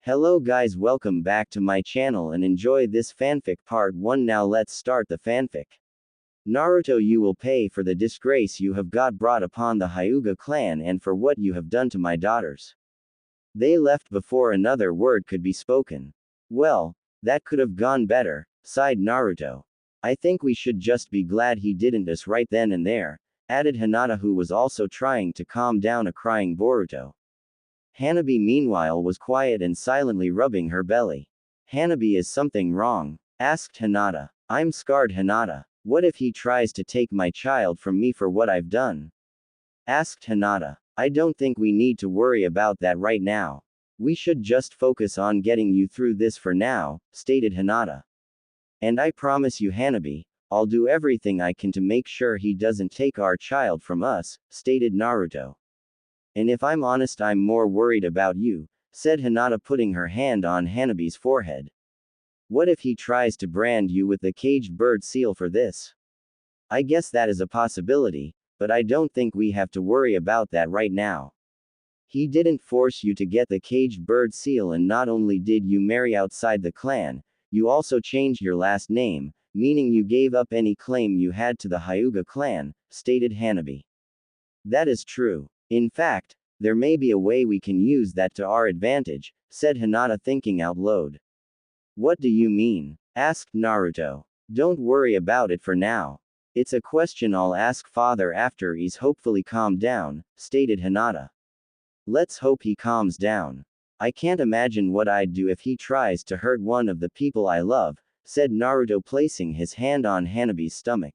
Hello guys, welcome back to my channel and enjoy this fanfic part 1. Now let's start the fanfic. Naruto, you will pay for the disgrace you have got brought upon the Hyuga clan and for what you have done to my daughters. They left before another word could be spoken. Well, that could have gone better, sighed Naruto. I think we should just be glad he didn't us right then and there, added Hinata, who was also trying to calm down a crying Boruto. Hanabi meanwhile was quiet and silently rubbing her belly. Hanabi, is something wrong? Asked Hinata. I'm scarred, Hinata. What if he tries to take my child from me for what I've done? Asked Hinata. I don't think we need to worry about that right now. We should just focus on getting you through this for now, stated Hinata. And I promise you, Hanabi, I'll do everything I can to make sure he doesn't take our child from us, stated Naruto. And if I'm honest, I'm more worried about you, said Hinata, putting her hand on Hanabi's forehead. What if he tries to brand you with the caged bird seal for this? I guess that is a possibility, but I don't think we have to worry about that right now. He didn't force you to get the caged bird seal, and not only did you marry outside the clan, you also changed your last name, meaning you gave up any claim you had to the Hyuga clan, stated Hanabi. That is true. In fact, there may be a way we can use that to our advantage, said Hinata, thinking out loud. What do you mean? Asked Naruto. Don't worry about it for now. It's a question I'll ask father after he's hopefully calmed down, stated Hinata. Let's hope he calms down. I can't imagine what I'd do if he tries to hurt one of the people I love, said Naruto, placing his hand on Hanabi's stomach.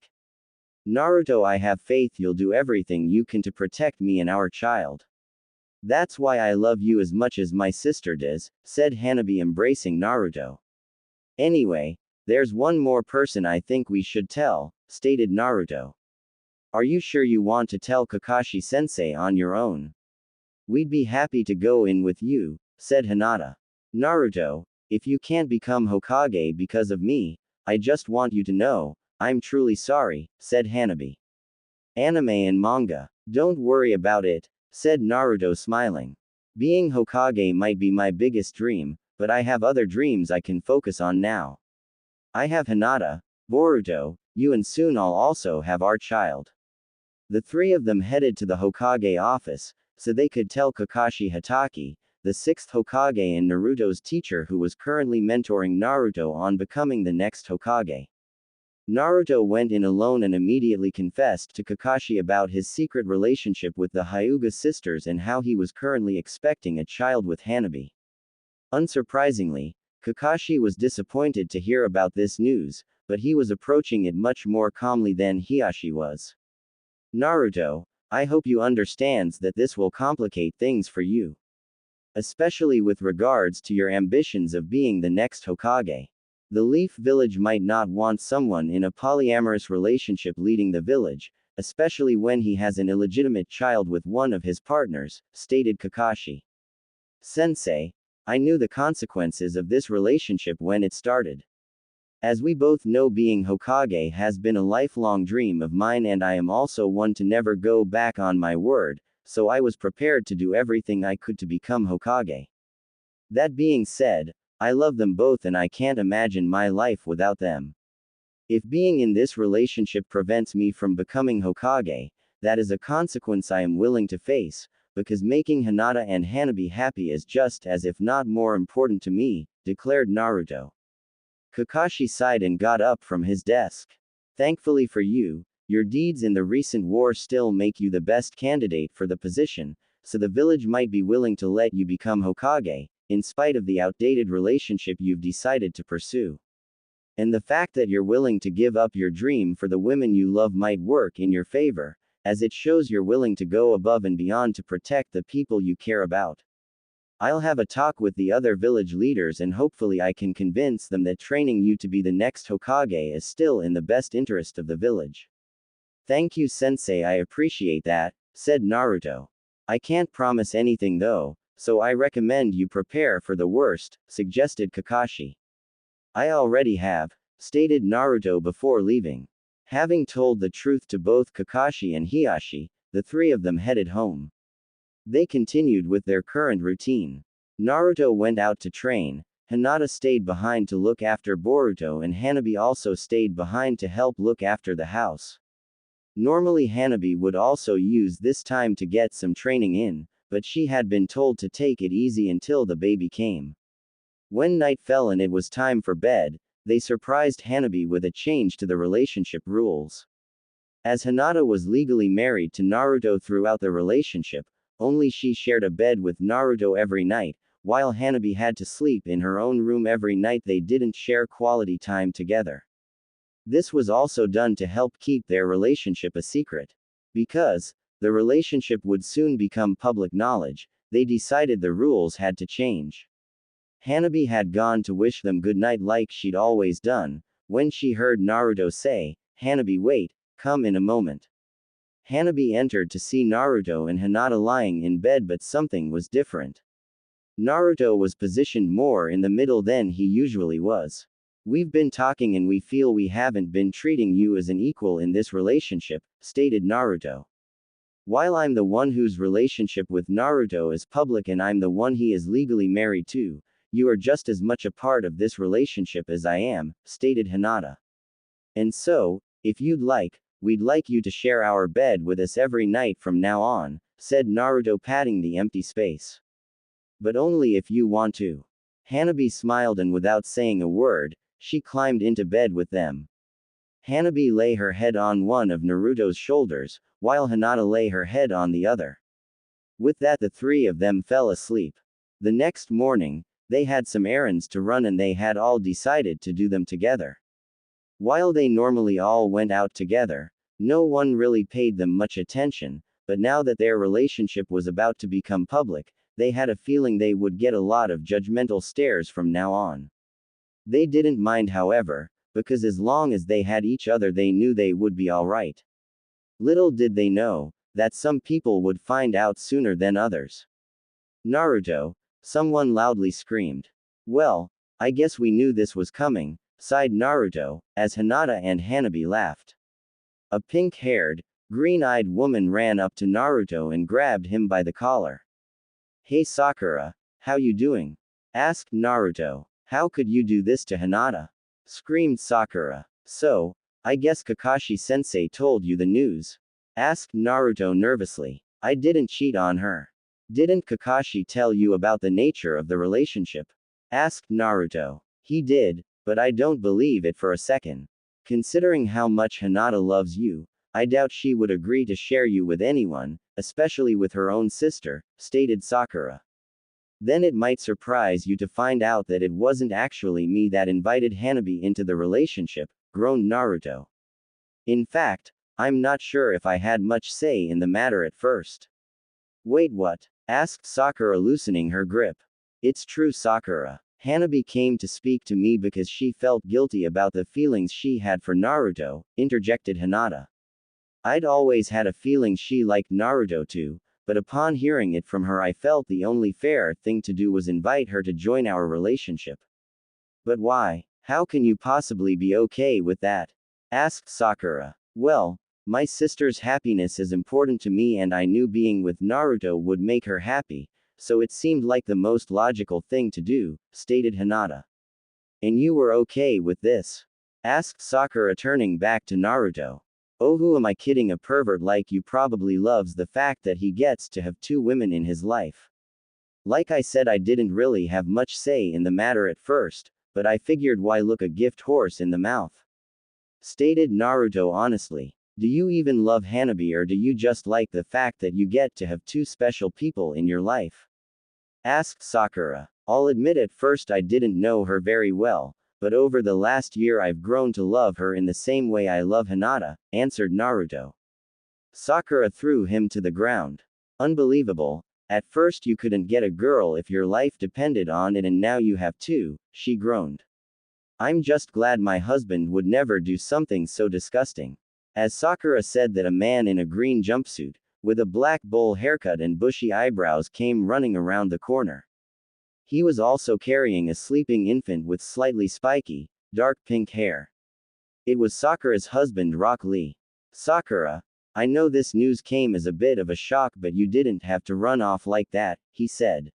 Naruto, I have faith you'll do everything you can to protect me and our child. That's why I love you as much as my sister does, said Hanabi, embracing Naruto. Anyway, there's one more person I think we should tell, stated Naruto. Are you sure you want to tell Kakashi-sensei on your own? We'd be happy to go in with you, said Hinata. Naruto, if you can't become Hokage because of me, I just want you to know, I'm truly sorry, said Hanabi. Anime and manga. Don't worry about it, said Naruto, smiling. Being Hokage might be my biggest dream, but I have other dreams I can focus on now. I have Hinata, Boruto, you, and soon I'll also have our child. The three of them headed to the Hokage office, so they could tell Kakashi Hatake, the sixth Hokage and Naruto's teacher who was currently mentoring Naruto on becoming the next Hokage. Naruto went in alone and immediately confessed to Kakashi about his secret relationship with the Hyuga sisters and how he was currently expecting a child with Hanabi. Unsurprisingly, Kakashi was disappointed to hear about this news, but he was approaching it much more calmly than Hiyashi was. Naruto, I hope you understands that this will complicate things for you. Especially with regards to your ambitions of being the next Hokage. The Leaf Village might not want someone in a polyamorous relationship leading the village, especially when he has an illegitimate child with one of his partners, stated Kakashi. Sensei, I knew the consequences of this relationship when it started. As we both know, being Hokage has been a lifelong dream of mine, and I am also one to never go back on my word, so I was prepared to do everything I could to become Hokage. That being said, I love them both and I can't imagine my life without them. If being in this relationship prevents me from becoming Hokage, that is a consequence I am willing to face, because making Hinata and Hanabi happy is just as if not more important to me, declared Naruto. Kakashi sighed and got up from his desk. Thankfully for you, your deeds in the recent war still make you the best candidate for the position, so the village might be willing to let you become Hokage, in spite of the outdated relationship you've decided to pursue. And the fact that you're willing to give up your dream for the women you love might work in your favor, as it shows you're willing to go above and beyond to protect the people you care about. I'll have a talk with the other village leaders and hopefully I can convince them that training you to be the next Hokage is still in the best interest of the village. Thank you, Sensei, I appreciate that, said Naruto. I can't promise anything though, so I recommend you prepare for the worst, suggested Kakashi. I already have, stated Naruto before leaving. Having told the truth to both Kakashi and Hiyashi, the three of them headed home. They continued with their current routine. Naruto went out to train, Hinata stayed behind to look after Boruto, and Hanabi also stayed behind to help look after the house. Normally Hanabi would also use this time to get some training in, but she had been told to take it easy until the baby came. When night fell and it was time for bed, they surprised Hanabi with a change to the relationship rules. As Hinata was legally married to Naruto throughout the relationship, only she shared a bed with Naruto every night, while Hanabi had to sleep in her own room every night. They didn't share quality time together. This was also done to help keep their relationship a secret. Because the relationship would soon become public knowledge, they decided the rules had to change. Hanabi had gone to wish them good night like she'd always done, when she heard Naruto say, "Hanabi, wait, come in a moment." Hanabi entered to see Naruto and Hinata lying in bed, but something was different. Naruto was positioned more in the middle than he usually was. "We've been talking and we feel we haven't been treating you as an equal in this relationship," stated Naruto. "While I'm the one whose relationship with Naruto is public and I'm the one he is legally married to, you are just as much a part of this relationship as I am," stated Hinata. "And so, if you'd like, we'd like you to share our bed with us every night from now on," said Naruto, patting the empty space. "But only if you want to." Hanabi smiled and without saying a word, she climbed into bed with them. Hanabi lay her head on one of Naruto's shoulders, while Hinata lay her head on the other. With that, the three of them fell asleep. The next morning, they had some errands to run and they had all decided to do them together. While they normally all went out together, no one really paid them much attention, but now that their relationship was about to become public, they had a feeling they would get a lot of judgmental stares from now on. They didn't mind, however, because as long as they had each other they knew they would be alright. Little did they know that some people would find out sooner than others. "Naruto!" someone loudly screamed. "Well, I guess we knew this was coming," sighed Naruto, as Hinata and Hanabi laughed. A pink-haired, green-eyed woman ran up to Naruto and grabbed him by the collar. "Hey Sakura, how you doing?" asked Naruto. "How could you do this to Hinata?" screamed Sakura. "So, I guess Kakashi-sensei told you the news?" asked Naruto nervously. "I didn't cheat on her." "Didn't Kakashi tell you about the nature of the relationship?" asked Naruto. "He did, but I don't believe it for a second. Considering how much Hinata loves you, I doubt she would agree to share you with anyone, especially with her own sister," stated Sakura. "Then it might surprise you to find out that it wasn't actually me that invited Hanabi into the relationship," groaned Naruto. "In fact, I'm not sure if I had much say in the matter at first." "Wait, what?" asked Sakura, loosening her grip. "It's true, Sakura. Hanabi came to speak to me because she felt guilty about the feelings she had for Naruto," interjected Hinata. "I'd always had a feeling she liked Naruto too, but upon hearing it from her I felt the only fair thing to do was invite her to join our relationship." "But why? How can you possibly be okay with that?" asked Sakura. "Well, my sister's happiness is important to me and I knew being with Naruto would make her happy, so it seemed like the most logical thing to do," stated Hinata. "And you were okay with this?" asked Sakura, turning back to Naruto. "Oh, who am I kidding? A pervert like you probably loves the fact that he gets to have two women in his life. Like I said, I didn't really have much say in the matter at first, but I figured why look a gift horse in the mouth," stated Naruto honestly. "Do you even love Hanabi or do you just like the fact that you get to have two special people in your life?" asked Sakura. "I'll admit at first I didn't know her very well, but over the last year I've grown to love her in the same way I love Hinata," answered Naruto. Sakura threw him to the ground. "Unbelievable. At first you couldn't get a girl if your life depended on it and now you have two," she groaned. "I'm just glad my husband would never do something so disgusting." As Sakura said that, a man in a green jumpsuit, with a black bowl haircut and bushy eyebrows came running around the corner. He was also carrying a sleeping infant with slightly spiky, dark pink hair. It was Sakura's husband, Rock Lee. "Sakura, I know this news came as a bit of a shock, but you didn't have to run off like that," he said.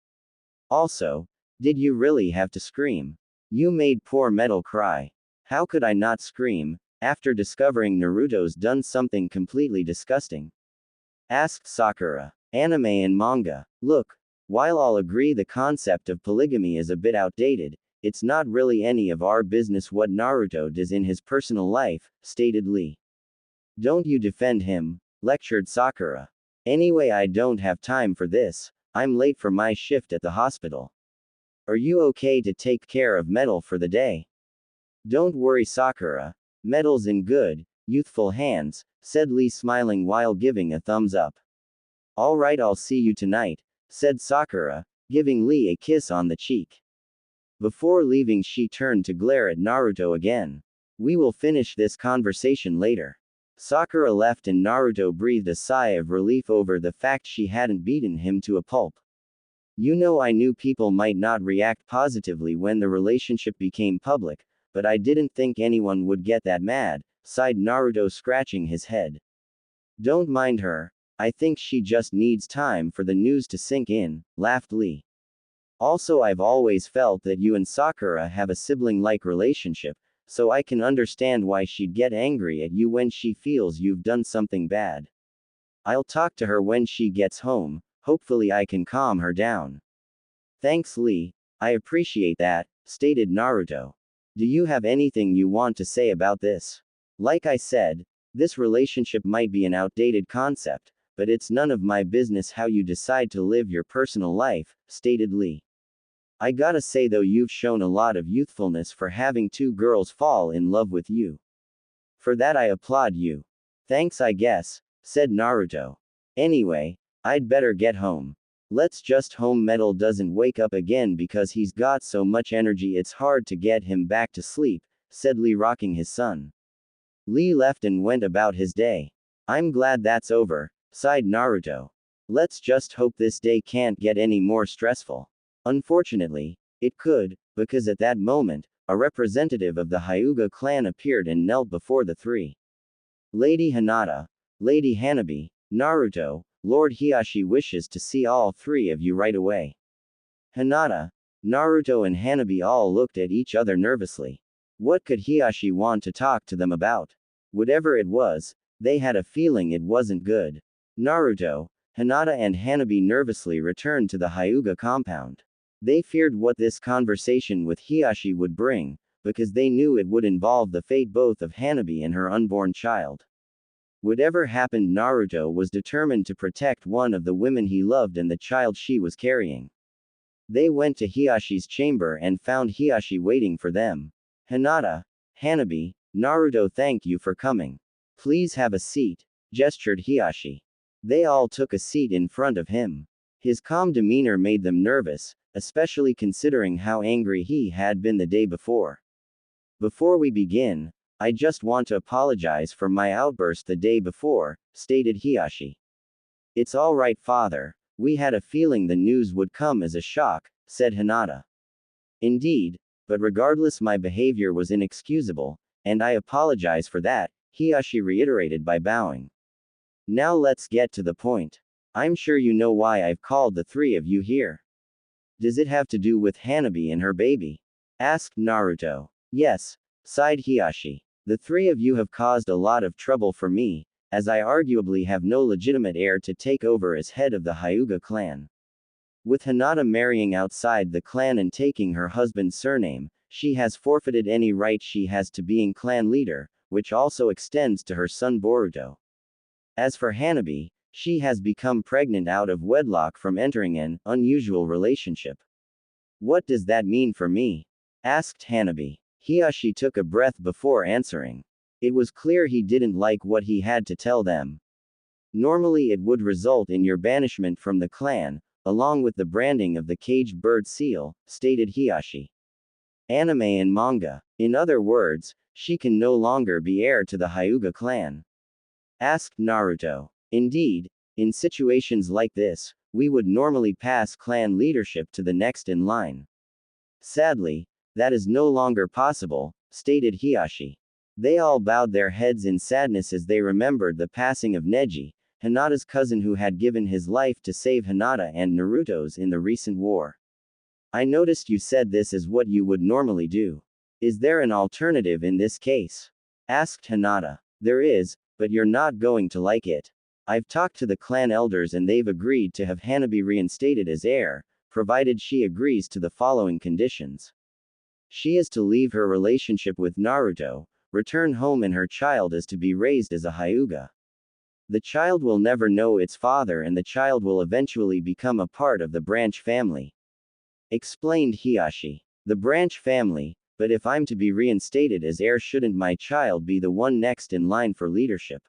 Also, did you really have to scream? You made poor Metal cry. How could I not scream, after discovering Naruto's done something completely disgusting? Asked Sakura. Anime and manga. Look, while I'll agree the concept of polygamy is a bit outdated, it's not really any of our business what Naruto does in his personal life, stated Lee. Don't you defend him, lectured Sakura. Anyway, I don't have time for this, I'm late for my shift at the hospital. Are you okay to take care of Metal for the day? Don't worry, Sakura. Metal's in good, youthful hands, said Lee, smiling while giving a thumbs up. Alright, I'll see you tonight, said Sakura, giving Lee a kiss on the cheek. Before leaving, she turned to glare at Naruto again. We will finish this conversation later. Sakura left and Naruto breathed a sigh of relief over the fact she hadn't beaten him to a pulp. You know, I knew people might not react positively when the relationship became public, but I didn't think anyone would get that mad, sighed Naruto, scratching his head. Don't mind her, I think she just needs time for the news to sink in, laughed Lee. Also, I've always felt that you and Sakura have a sibling-like relationship, so I can understand why she'd get angry at you when she feels you've done something bad. I'll talk to her when she gets home, hopefully I can calm her down. Thanks, Lee, I appreciate that, stated Naruto. Do you have anything you want to say about this? Like I said, this relationship might be an outdated concept, but it's none of my business how you decide to live your personal life, stated Lee. I gotta say though, you've shown a lot of youthfulness for having two girls fall in love with you. For that I applaud you. Thanks, I guess, said Naruto. Anyway, I'd better get home. Let's just hope Metal doesn't wake up again because he's got so much energy it's hard to get him back to sleep, said Lee, rocking his son. Lee left and went about his day. I'm glad that's over, sighed Naruto. Let's just hope this day can't get any more stressful. Unfortunately, it could, because at that moment, a representative of the Hyuga clan appeared and knelt before the three. Lady Hinata, Lady Hanabi, Naruto, Lord Hiashi wishes to see all three of you right away. Hinata, Naruto and Hanabi all looked at each other nervously. What could Hiashi want to talk to them about? Whatever it was, they had a feeling it wasn't good. Naruto, Hinata and Hanabi nervously returned to the Hyuga compound. They feared what this conversation with Hiashi would bring, because they knew it would involve the fate both of Hanabi and her unborn child. Whatever happened, Naruto was determined to protect one of the women he loved and the child she was carrying. They went to Hiashi's chamber and found Hiashi waiting for them. Hinata, Hanabi, Naruto, thank you for coming. Please have a seat, gestured Hiashi. They all took a seat in front of him. His calm demeanor made them nervous, especially considering how angry he had been the day before. Before we begin, I just want to apologize for my outburst the day before, stated Hiashi. It's all right, father. We had a feeling the news would come as a shock, said Hinata. Indeed, but regardless, my behavior was inexcusable, and I apologize for that, Hiashi reiterated by bowing. Now let's get to the point. I'm sure you know why I've called the three of you here. Does it have to do with Hanabi and her baby? Asked Naruto. Yes, sighed Hiashi. The three of you have caused a lot of trouble for me, as I arguably have no legitimate heir to take over as head of the Hyuga clan. With Hinata marrying outside the clan and taking her husband's surname, she has forfeited any right she has to being clan leader, which also extends to her son Boruto. As for Hanabi, she has become pregnant out of wedlock from entering an unusual relationship. What does that mean for me? Asked Hanabi. Hiashi took a breath before answering. It was clear he didn't like what he had to tell them. Normally it would result in your banishment from the clan, along with the branding of the caged bird seal, stated Hiashi. Anime and manga. In other words, she can no longer be heir to the Hyuga clan. Asked Naruto. Indeed, in situations like this, we would normally pass clan leadership to the next in line. Sadly, that is no longer possible, stated Hiashi. They all bowed their heads in sadness as they remembered the passing of Neji, Hinata's cousin who had given his life to save Hinata and Naruto's in the recent war. I noticed you said this is what you would normally do. Is there an alternative in this case? Asked Hinata. There is, but you're not going to like it. I've talked to the clan elders and they've agreed to have Hanabi reinstated as heir, provided she agrees to the following conditions. She is to leave her relationship with Naruto, return home, and her child is to be raised as a Hyuga. The child will never know its father and the child will eventually become a part of the branch family. Explained Hiashi. The branch family, but if I'm to be reinstated as heir, shouldn't my child be the one next in line for leadership?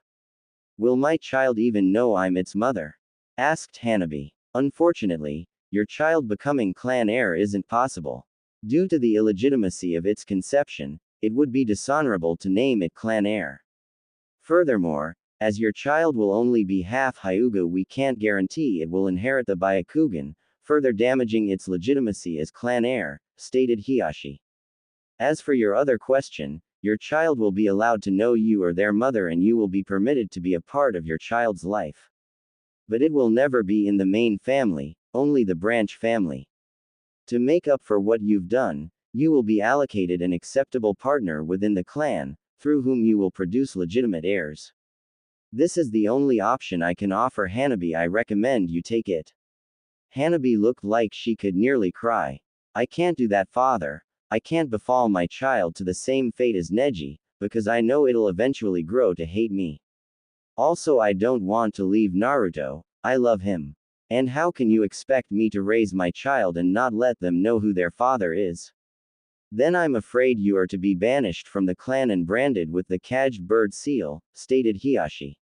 Will my child even know I'm its mother? Asked Hanabi. Unfortunately, your child becoming clan heir isn't possible. Due to the illegitimacy of its conception, it would be dishonorable to name it clan heir. Furthermore, as your child will only be half Hyuga, we can't guarantee it will inherit the Byakugan, further damaging its legitimacy as clan heir, stated Hiashi. As for your other question, your child will be allowed to know you are their mother and you will be permitted to be a part of your child's life. But it will never be in the main family, only the branch family. To make up for what you've done, you will be allocated an acceptable partner within the clan, through whom you will produce legitimate heirs. This is the only option I can offer Hanabi. I recommend you take it. Hanabi looked like she could nearly cry. I can't do that, father. I can't befall my child to the same fate as Neji, because I know it'll eventually grow to hate me. Also, I don't want to leave Naruto, I love him. And how can you expect me to raise my child and not let them know who their father is? Then I'm afraid you are to be banished from the clan and branded with the caged bird seal, stated Hiashi.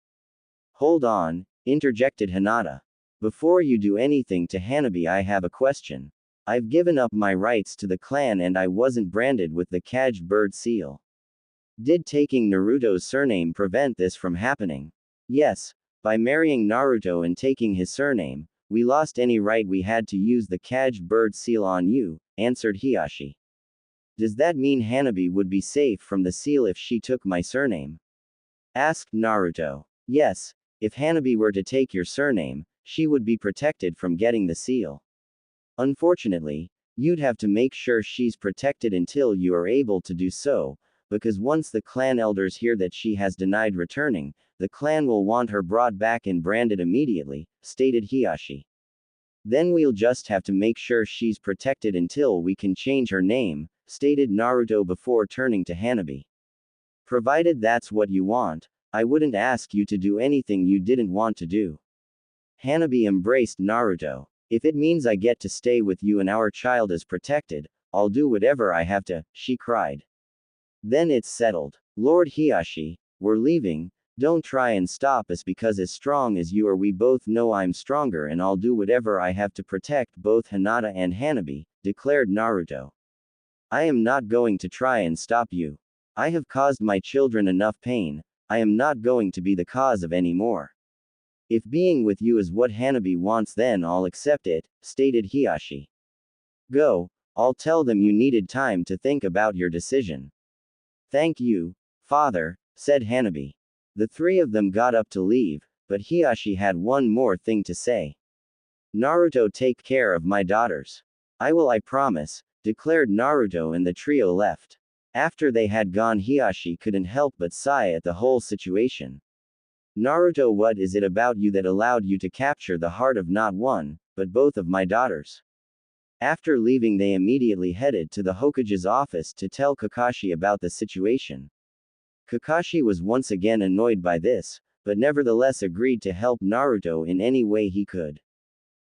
Hold on, interjected Hinata. Before you do anything to Hanabi, I have a question. I've given up my rights to the clan and I wasn't branded with the caged bird seal. Did taking Naruto's surname prevent this from happening? Yes, by marrying Naruto and taking his surname, we lost any right we had to use the caged bird seal on you, answered Hiashi. Does that mean Hanabi would be safe from the seal if she took my surname? Asked Naruto. Yes, if Hanabi were to take your surname, she would be protected from getting the seal. Unfortunately, you'd have to make sure she's protected until you are able to do so, because once the clan elders hear that she has denied returning, the clan will want her brought back and branded immediately, stated Hiashi. Then we'll just have to make sure she's protected until we can change her name, stated Naruto before turning to Hanabi. Provided that's what you want, I wouldn't ask you to do anything you didn't want to do. Hanabi embraced Naruto. If it means I get to stay with you and our child is protected, I'll do whatever I have to, she cried. Then it's settled. Lord Hiashi, we're leaving, don't try and stop us because as strong as you are we both know I'm stronger and I'll do whatever I have to protect both Hinata and Hanabi, declared Naruto. I am not going to try and stop you. I have caused my children enough pain, I am not going to be the cause of any more. If being with you is what Hanabi wants, then I'll accept it, stated Hiashi. Go, I'll tell them you needed time to think about your decision. Thank you, father, said Hanabi. The three of them got up to leave, but Hiashi had one more thing to say. Naruto, take care of my daughters. I will, I promise, declared Naruto, and the trio left. After they had gone, Hiashi couldn't help but sigh at the whole situation. Naruto, what is it about you that allowed you to capture the heart of not one, but both of my daughters? After leaving, they immediately headed to the Hokage's office to tell Kakashi about the situation. Kakashi was once again annoyed by this, but nevertheless agreed to help Naruto in any way he could.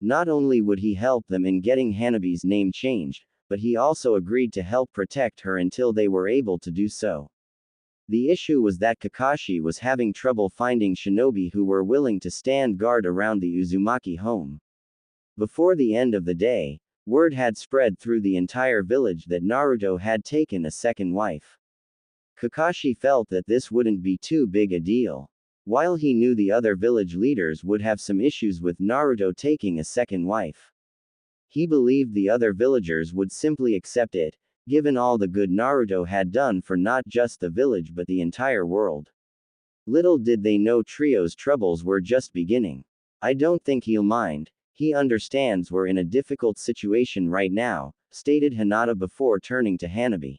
Not only would he help them in getting Hanabi's name changed, but he also agreed to help protect her until they were able to do so. The issue was that Kakashi was having trouble finding shinobi who were willing to stand guard around the Uzumaki home. Before the end of the day, word had spread through the entire village that Naruto had taken a second wife. Kakashi felt that this wouldn't be too big a deal. While he knew the other village leaders would have some issues with Naruto taking a second wife, he believed the other villagers would simply accept it, given all the good Naruto had done for not just the village but the entire world. Little did they know Trio's troubles were just beginning. I don't think he'll mind, He understands we're in a difficult situation right now, stated Hinata before turning to Hanabi.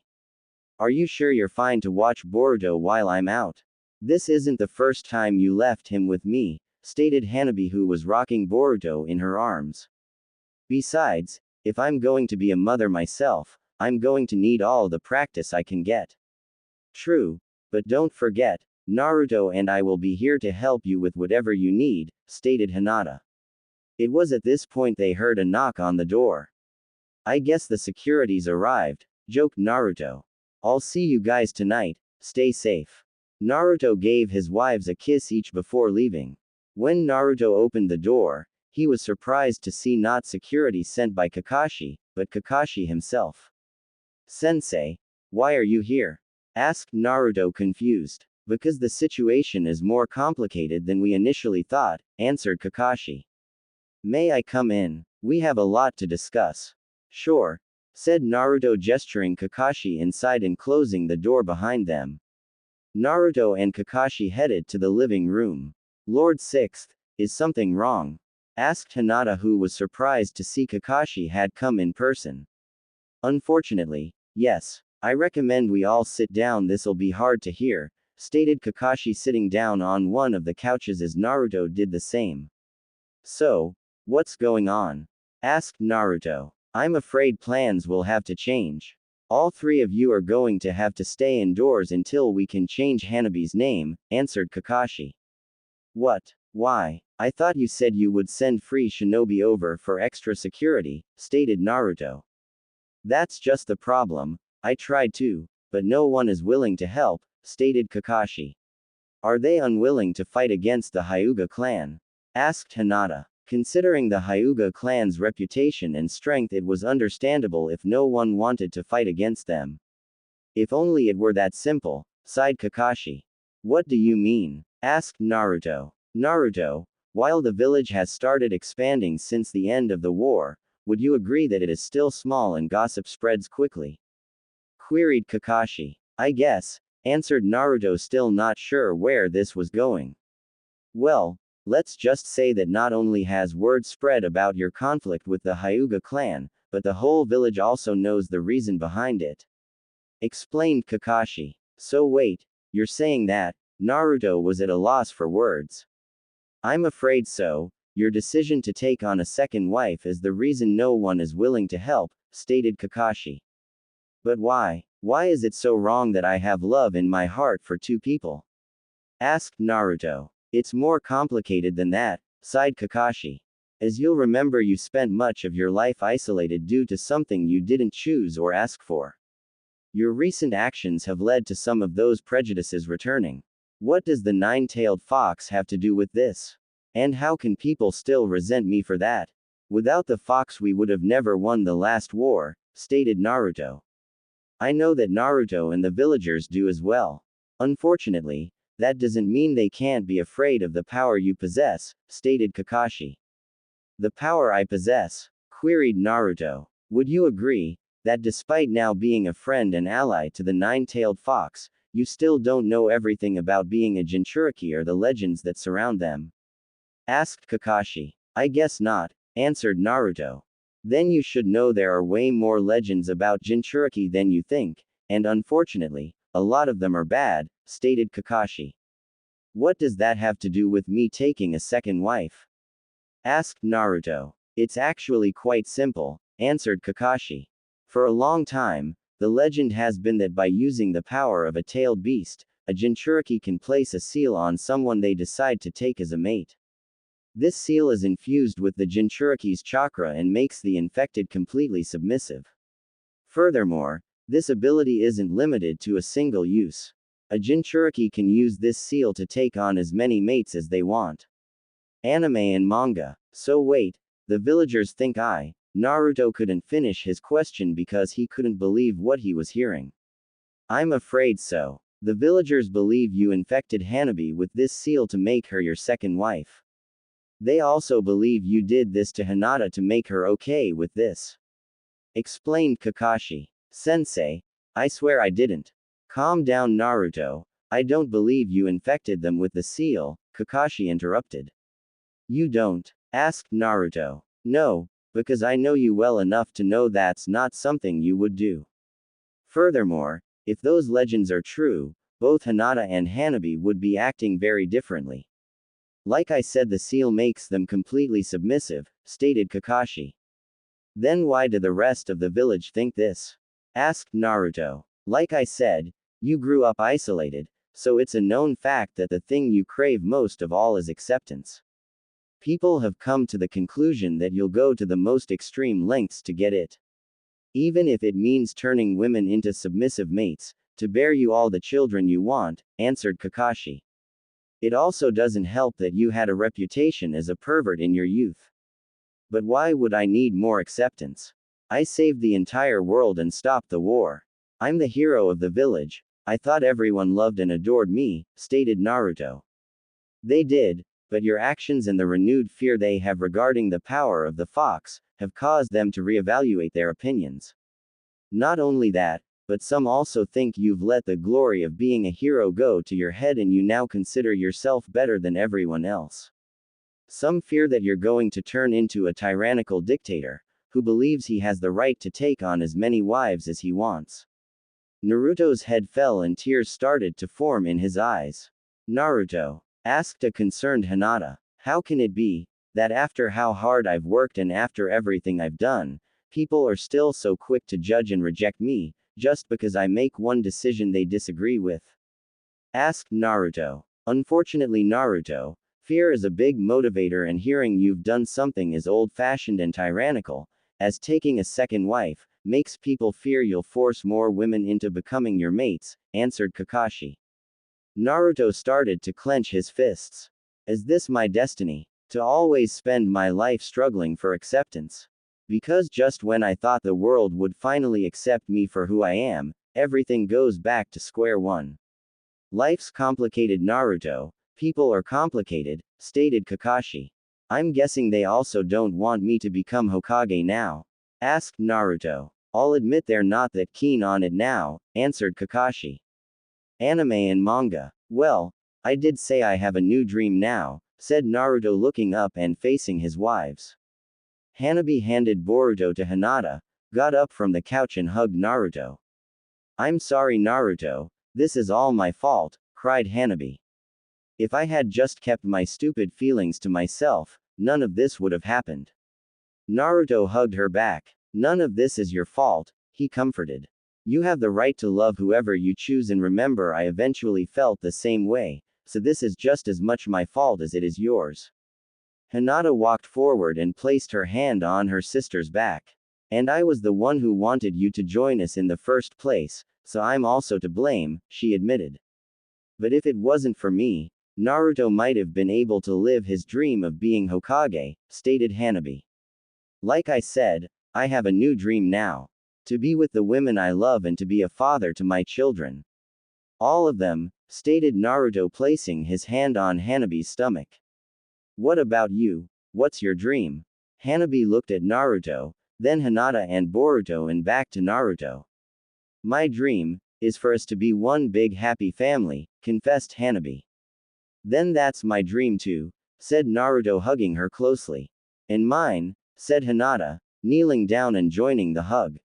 Are you sure you're fine to watch Boruto while I'm out? This isn't the first time you left him with me, stated Hanabi, who was rocking Boruto in her arms. Besides, if I'm going to be a mother myself, I'm going to need all the practice I can get. True, but don't forget, Naruto and I will be here to help you with whatever you need, stated Hinata. It was at this point they heard a knock on the door. I guess the security's arrived, joked Naruto. I'll see you guys tonight, stay safe. Naruto gave his wives a kiss each before leaving. When Naruto opened the door, he was surprised to see not security sent by Kakashi, but Kakashi himself. Sensei, why are you here? Asked Naruto, confused. Because the situation is more complicated than we initially thought, answered Kakashi. May I come in? We have a lot to discuss. Sure, said Naruto, gesturing Kakashi inside and closing the door behind them. Naruto and Kakashi headed to the living room. Lord Sixth, is something wrong? Asked Hinata, who was surprised to see Kakashi had come in person. Unfortunately, yes. I recommend we all sit down, this'll be hard to hear, stated Kakashi, sitting down on one of the couches as Naruto did the same. So, what's going on? Asked Naruto. I'm afraid plans will have to change. All three of you are going to have to stay indoors until we can change Hanabi's name, answered Kakashi. What? Why? I thought you said you would send free shinobi over for extra security, stated Naruto. That's just the problem. I tried to, but no one is willing to help, stated Kakashi. Are they unwilling to fight against the Hyuga clan? Asked Hinata. Considering the Hyuga clan's reputation and strength, it was understandable if no one wanted to fight against them. If only it were that simple, sighed Kakashi. What do you mean? Asked Naruto. Naruto, while the village has started expanding since the end of the war, would you agree that it is still small and gossip spreads quickly? Queried Kakashi. I guess, answered Naruto, still not sure where this was going. Well, let's just say that not only has word spread about your conflict with the Hyuga clan, but the whole village also knows the reason behind it. Explained Kakashi. So wait, you're saying that? Naruto was at a loss for words. I'm afraid so. Your decision to take on a second wife is the reason no one is willing to help, stated Kakashi. But why? Why is it so wrong that I have love in my heart for two people? Asked Naruto. It's more complicated than that, sighed Kakashi. As you'll remember, you spent much of your life isolated due to something you didn't choose or ask for. Your recent actions have led to some of those prejudices returning. What does the nine-tailed fox have to do with this? And how can people still resent me for that? Without the fox we would have never won the last war, stated Naruto. I know that Naruto and the villagers do as well. Unfortunately, that doesn't mean they can't be afraid of the power you possess, stated Kakashi. The power I possess? Queried Naruto. Would you agree that despite now being a friend and ally to the nine-tailed fox, you still don't know everything about being a Jinchuriki or the legends that surround them? Asked Kakashi. I guess not, answered Naruto. Then you should know there are way more legends about Jinchuriki than you think, and unfortunately, a lot of them are bad, stated Kakashi. What does that have to do with me taking a second wife? Asked Naruto. It's actually quite simple, answered Kakashi. For a long time, the legend has been that by using the power of a tailed beast, a Jinchuriki can place a seal on someone they decide to take as a mate. This seal is infused with the Jinchuriki's chakra and makes the infected completely submissive. Furthermore, this ability isn't limited to a single use. A Jinchuriki can use this seal to take on as many mates as they want. Anime and manga. So wait, the villagers think Naruto couldn't finish his question because he couldn't believe what he was hearing. I'm afraid so. The villagers believe you infected Hanabi with this seal to make her your second wife. They also believe you did this to Hinata to make her okay with this. Explained Kakashi. Sensei, I swear I didn't. Calm down, Naruto. I don't believe you infected them with the seal, Kakashi interrupted. You don't? Asked Naruto. No, because I know you well enough to know that's not something you would do. Furthermore, if those legends are true, both Hinata and Hanabi would be acting very differently. Like I said, the seal makes them completely submissive, stated Kakashi. Then why do the rest of the village think this? Asked Naruto. Like I said, you grew up isolated, so it's a known fact that the thing you crave most of all is acceptance. People have come to the conclusion that you'll go to the most extreme lengths to get it. Even if it means turning women into submissive mates, to bear you all the children you want, answered Kakashi. It also doesn't help that you had a reputation as a pervert in your youth. But why would I need more acceptance? I saved the entire world and stopped the war. I'm the hero of the village. I thought everyone loved and adored me, stated Naruto. They did, but your actions and the renewed fear they have regarding the power of the fox have caused them to reevaluate their opinions. Not only that, but some also think you've let the glory of being a hero go to your head and you now consider yourself better than everyone else. Some fear that you're going to turn into a tyrannical dictator, who believes he has the right to take on as many wives as he wants. Naruto's head fell and tears started to form in his eyes. Naruto, asked a concerned Hinata, how can it be that after how hard I've worked and after everything I've done, people are still so quick to judge and reject me, just because I make one decision they disagree with? Asked Naruto. Unfortunately, Naruto, fear is a big motivator, and hearing you've done something as old-fashioned and tyrannical as taking a second wife makes people fear you'll force more women into becoming your mates, answered Kakashi. Naruto started to clench his fists. Is this my destiny? To always spend my life struggling for acceptance? Because just when I thought the world would finally accept me for who I am, everything goes back to square one. Life's complicated, Naruto. People are complicated, stated Kakashi. I'm guessing they also don't want me to become Hokage now? Asked Naruto. I'll admit they're not that keen on it now, answered Kakashi. Anime and manga. Well, I did say I have a new dream now, said Naruto, looking up and facing his wives. Hanabi handed Boruto to Hinata, got up from the couch and hugged Naruto. I'm sorry, Naruto, this is all my fault, cried Hanabi. If I had just kept my stupid feelings to myself, none of this would have happened. Naruto hugged her back. None of this is your fault, he comforted. You have the right to love whoever you choose, and remember, I eventually felt the same way, so this is just as much my fault as it is yours. Hinata walked forward and placed her hand on her sister's back. And I was the one who wanted you to join us in the first place, so I'm also to blame, she admitted. But if it wasn't for me, Naruto might have been able to live his dream of being Hokage, stated Hanabi. Like I said, I have a new dream now. To be with the women I love and to be a father to my children. All of them, stated Naruto, placing his hand on Hanabi's stomach. What about you? What's your dream? Hanabi looked at Naruto, then Hinata and Boruto, and back to Naruto. My dream is for us to be one big happy family, confessed Hanabi. Then that's my dream too, said Naruto, hugging her closely. And mine, said Hinata, kneeling down and joining the hug.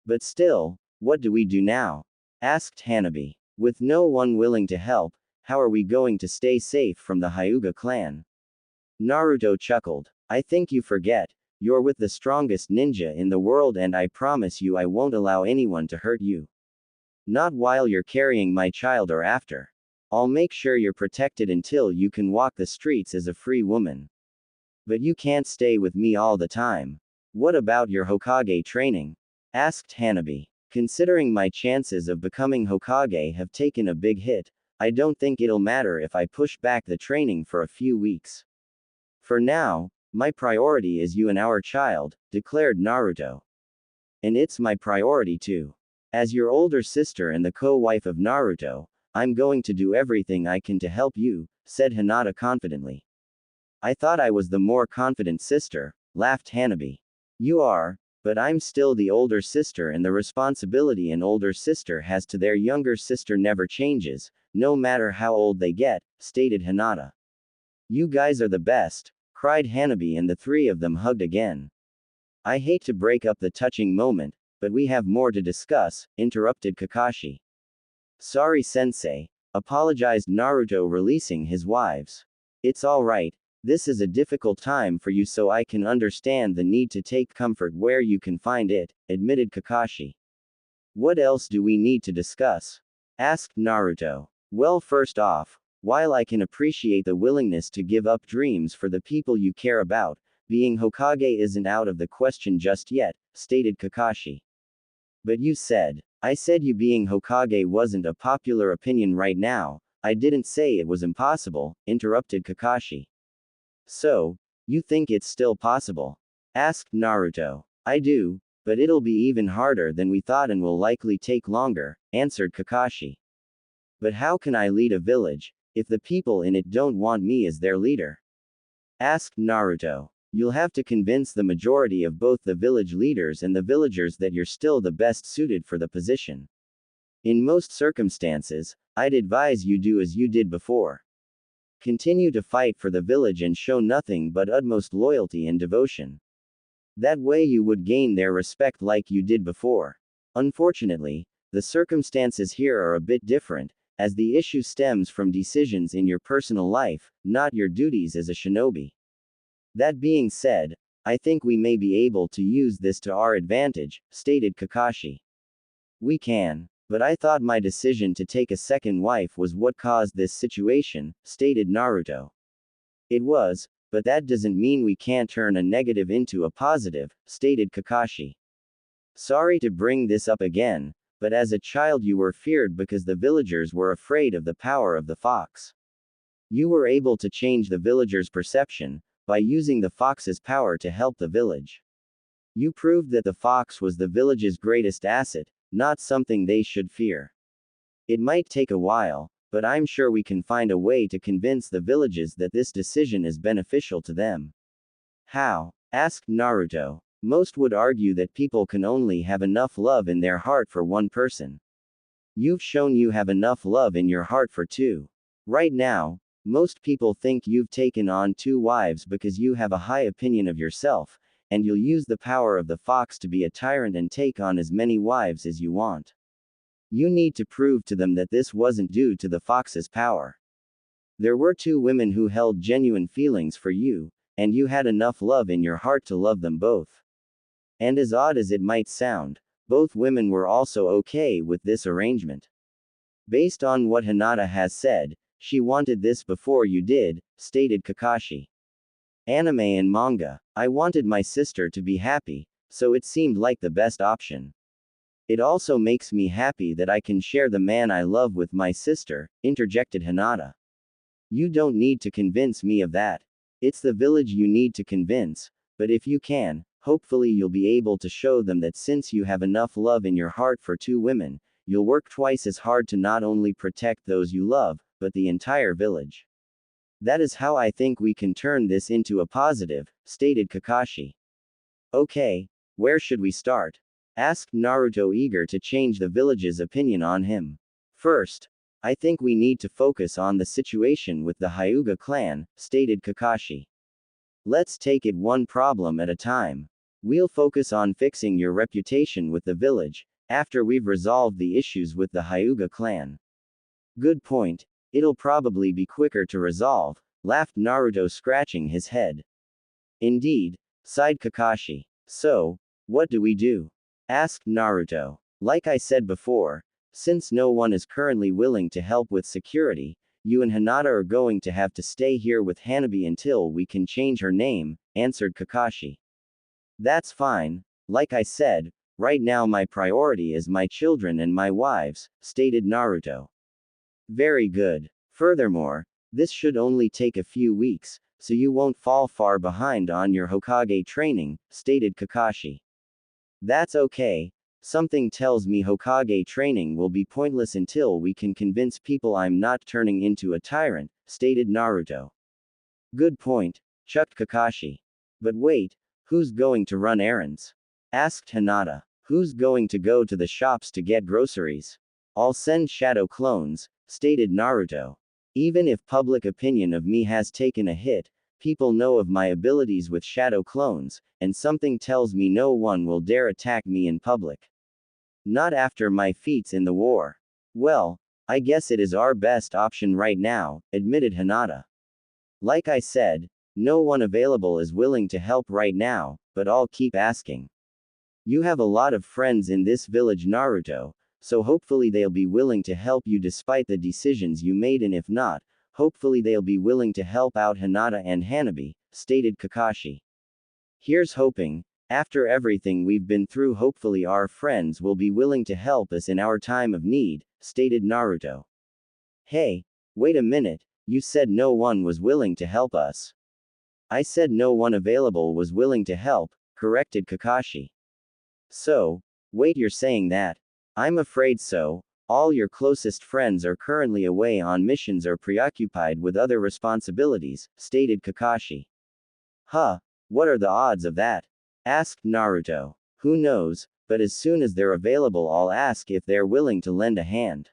But still, what do we do now? Asked Hanabi. With no one willing to help, how are we going to stay safe from the Hyuga clan? Naruto chuckled. I think you forget, you're with the strongest ninja in the world, and I promise you I won't allow anyone to hurt you. Not while you're carrying my child or after. I'll make sure you're protected until you can walk the streets as a free woman. But you can't stay with me all the time. What about your Hokage training? Asked Hanabi. Considering my chances of becoming Hokage have taken a big hit, I don't think it'll matter if I push back the training for a few weeks. For now, my priority is you and our child, declared Naruto. And it's my priority too. As your older sister and the co-wife of Naruto, I'm going to do everything I can to help you, said Hinata confidently. I thought I was the more confident sister, laughed Hanabi. You are, but I'm still the older sister, and the responsibility an older sister has to their younger sister never changes, no matter how old they get, stated Hinata. You guys are the best, cried Hanabi, and the three of them hugged again. I hate to break up the touching moment, but we have more to discuss, interrupted Kakashi. Sorry sensei, apologized Naruto, releasing his wives. It's alright, this is a difficult time for you, so I can understand the need to take comfort where you can find it, admitted Kakashi. What else do we need to discuss? Asked Naruto. Well, first off, while I can appreciate the willingness to give up dreams for the people you care about, being Hokage isn't out of the question just yet, stated Kakashi. But I said you being Hokage wasn't a popular opinion right now, I didn't say it was impossible, interrupted Kakashi. So, you think it's still possible? Asked Naruto. I do, but it'll be even harder than we thought and will likely take longer, answered Kakashi. But how can I lead a village, if the people in it don't want me as their leader? Asked Naruto. You'll have to convince the majority of both the village leaders and the villagers that you're still the best suited for the position. In most circumstances, I'd advise you do as you did before. Continue to fight for the village and show nothing but utmost loyalty and devotion. That way you would gain their respect like you did before. Unfortunately, the circumstances here are a bit different, as the issue stems from decisions in your personal life, not your duties as a shinobi. That being said, I think we may be able to use this to our advantage, stated Kakashi. We can. But I thought my decision to take a second wife was what caused this situation, stated Naruto. It was, but that doesn't mean we can't turn a negative into a positive, stated Kakashi. Sorry to bring this up again, but as a child you were feared because the villagers were afraid of the power of the fox. You were able to change the villagers' perception, by using the fox's power to help the village. You proved that the fox was the village's greatest asset, not something they should fear. It might take a while, but I'm sure we can find a way to convince the villages that this decision is beneficial to them. How? Asked Naruto. Most would argue that people can only have enough love in their heart for one person. You've shown you have enough love in your heart for two. Right now, most people think you've taken on 2 wives because you have a high opinion of yourself, and you'll use the power of the fox to be a tyrant and take on as many wives as you want. You need to prove to them that this wasn't due to the fox's power. There were 2 women who held genuine feelings for you, and you had enough love in your heart to love them both. And as odd as it might sound, both women were also okay with this arrangement. Based on what Hinata has said, she wanted this before you did, stated Kakashi. Anime and manga. I wanted my sister to be happy, so it seemed like the best option. It also makes me happy that I can share the man I love with my sister, interjected Hinata. You don't need to convince me of that. It's the village you need to convince, but if you can, hopefully you'll be able to show them that since you have enough love in your heart for 2 women, you'll work twice as hard to not only protect those you love, but the entire village. That is how I think we can turn this into a positive, stated Kakashi. Okay, where should we start? Asked Naruto, eager to change the village's opinion on him. First, I think we need to focus on the situation with the Hyuga clan, stated Kakashi. Let's take it one problem at a time. We'll focus on fixing your reputation with the village, after we've resolved the issues with the Hyuga clan. Good point. It'll probably be quicker to resolve, laughed Naruto, scratching his head. Indeed, sighed Kakashi. So, what do we do? Asked Naruto. Like I said before, since no one is currently willing to help with security, you and Hinata are going to have to stay here with Hanabi until we can change her name, answered Kakashi. That's fine. Like I said, right now my priority is my children and my wives, stated Naruto. Very good. Furthermore, this should only take a few weeks, so you won't fall far behind on your Hokage training, stated Kakashi. That's okay. Something tells me Hokage training will be pointless until we can convince people I'm not turning into a tyrant, stated Naruto. Good point, chucked Kakashi. But wait, who's going to run errands? Asked Hinata. Who's going to go to the shops to get groceries? I'll send shadow clones, stated Naruto. Even if public opinion of me has taken a hit, People know of my abilities with shadow clones, and something tells me no one will dare attack me in public. Not after my feats in the war. Well, I guess it is our best option right now, admitted Hinata. Like I said, no one available is willing to help right now, but I'll keep asking. You have a lot of friends in this village, Naruto, so hopefully they'll be willing to help you despite the decisions you made, and if not, hopefully they'll be willing to help out Hinata and Hanabi, stated Kakashi. Here's hoping. After everything we've been through, hopefully our friends will be willing to help us in our time of need, stated Naruto. Hey, wait a minute, you said no one was willing to help us. I said no one available was willing to help, corrected Kakashi. So, wait, you're saying that? I'm afraid so. All your closest friends are currently away on missions or preoccupied with other responsibilities, stated Kakashi. Huh, what are the odds of that? Asked Naruto. Who knows, but as soon as they're available I'll ask if they're willing to lend a hand.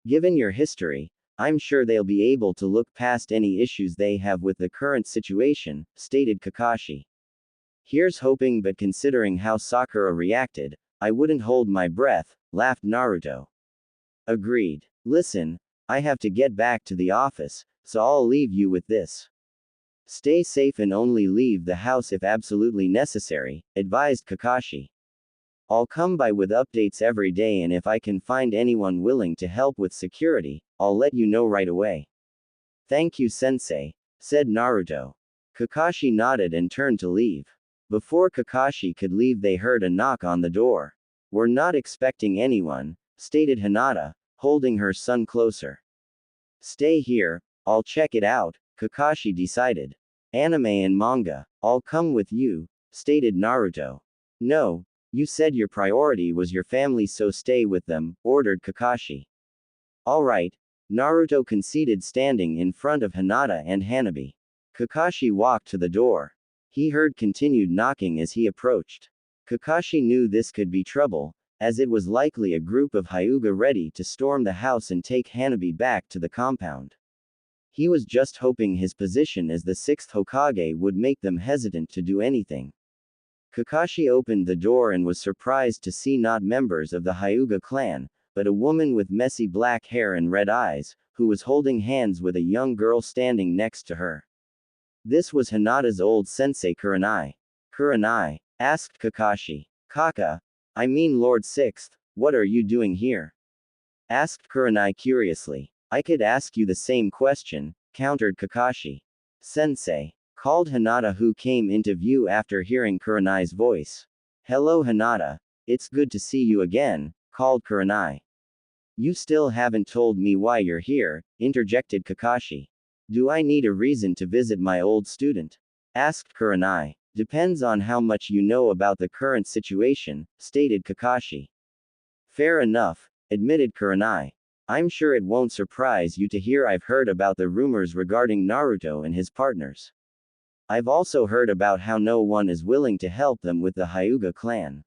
Given your history, I'm sure they'll be able to look past any issues they have with the current situation, stated Kakashi. Here's hoping, but considering how Sakura reacted, I wouldn't hold my breath, laughed Naruto. Agreed. Listen, I have to get back to the office, so I'll leave you with this. Stay safe and only leave the house if absolutely necessary, advised Kakashi. I'll come by with updates every day, and if I can find anyone willing to help with security, I'll let you know right away. Thank you, Sensei, said Naruto. Kakashi nodded and turned to leave. Before Kakashi could leave, they heard a knock on the door. We're not expecting anyone, stated Hinata, holding her son closer. Stay here, I'll check it out, Kakashi decided. Anime and manga, I'll come with you, stated Naruto. No, you said your priority was your family, so stay with them, ordered Kakashi. Alright, Naruto conceded, standing in front of Hinata and Hanabi. Kakashi walked to the door. He heard continued knocking as he approached. Kakashi knew this could be trouble, as it was likely a group of Hyuga ready to storm the house and take Hanabi back to the compound. He was just hoping his position as the 6th Hokage would make them hesitant to do anything. Kakashi opened the door and was surprised to see not members of the Hyuga clan, but a woman with messy black hair and red eyes, who was holding hands with a young girl standing next to her. This was Hinata's old sensei Kurenai. Kurenai? Asked Kakashi. Kaka, I mean Lord 6th, what are you doing here? Asked Kurenai curiously. I could ask you the same question, countered Kakashi. Sensei, called Hinata, who came into view after hearing Kurenai's voice. Hello Hinata, it's good to see you again, called Kurenai. You still haven't told me why you're here, interjected Kakashi. Do I need a reason to visit my old student? Asked Kurenai. Depends on how much you know about the current situation, stated Kakashi. Fair enough, admitted Kurenai. I'm sure it won't surprise you to hear I've heard about the rumors regarding Naruto and his partners. I've also heard about how no one is willing to help them with the Hyuga clan.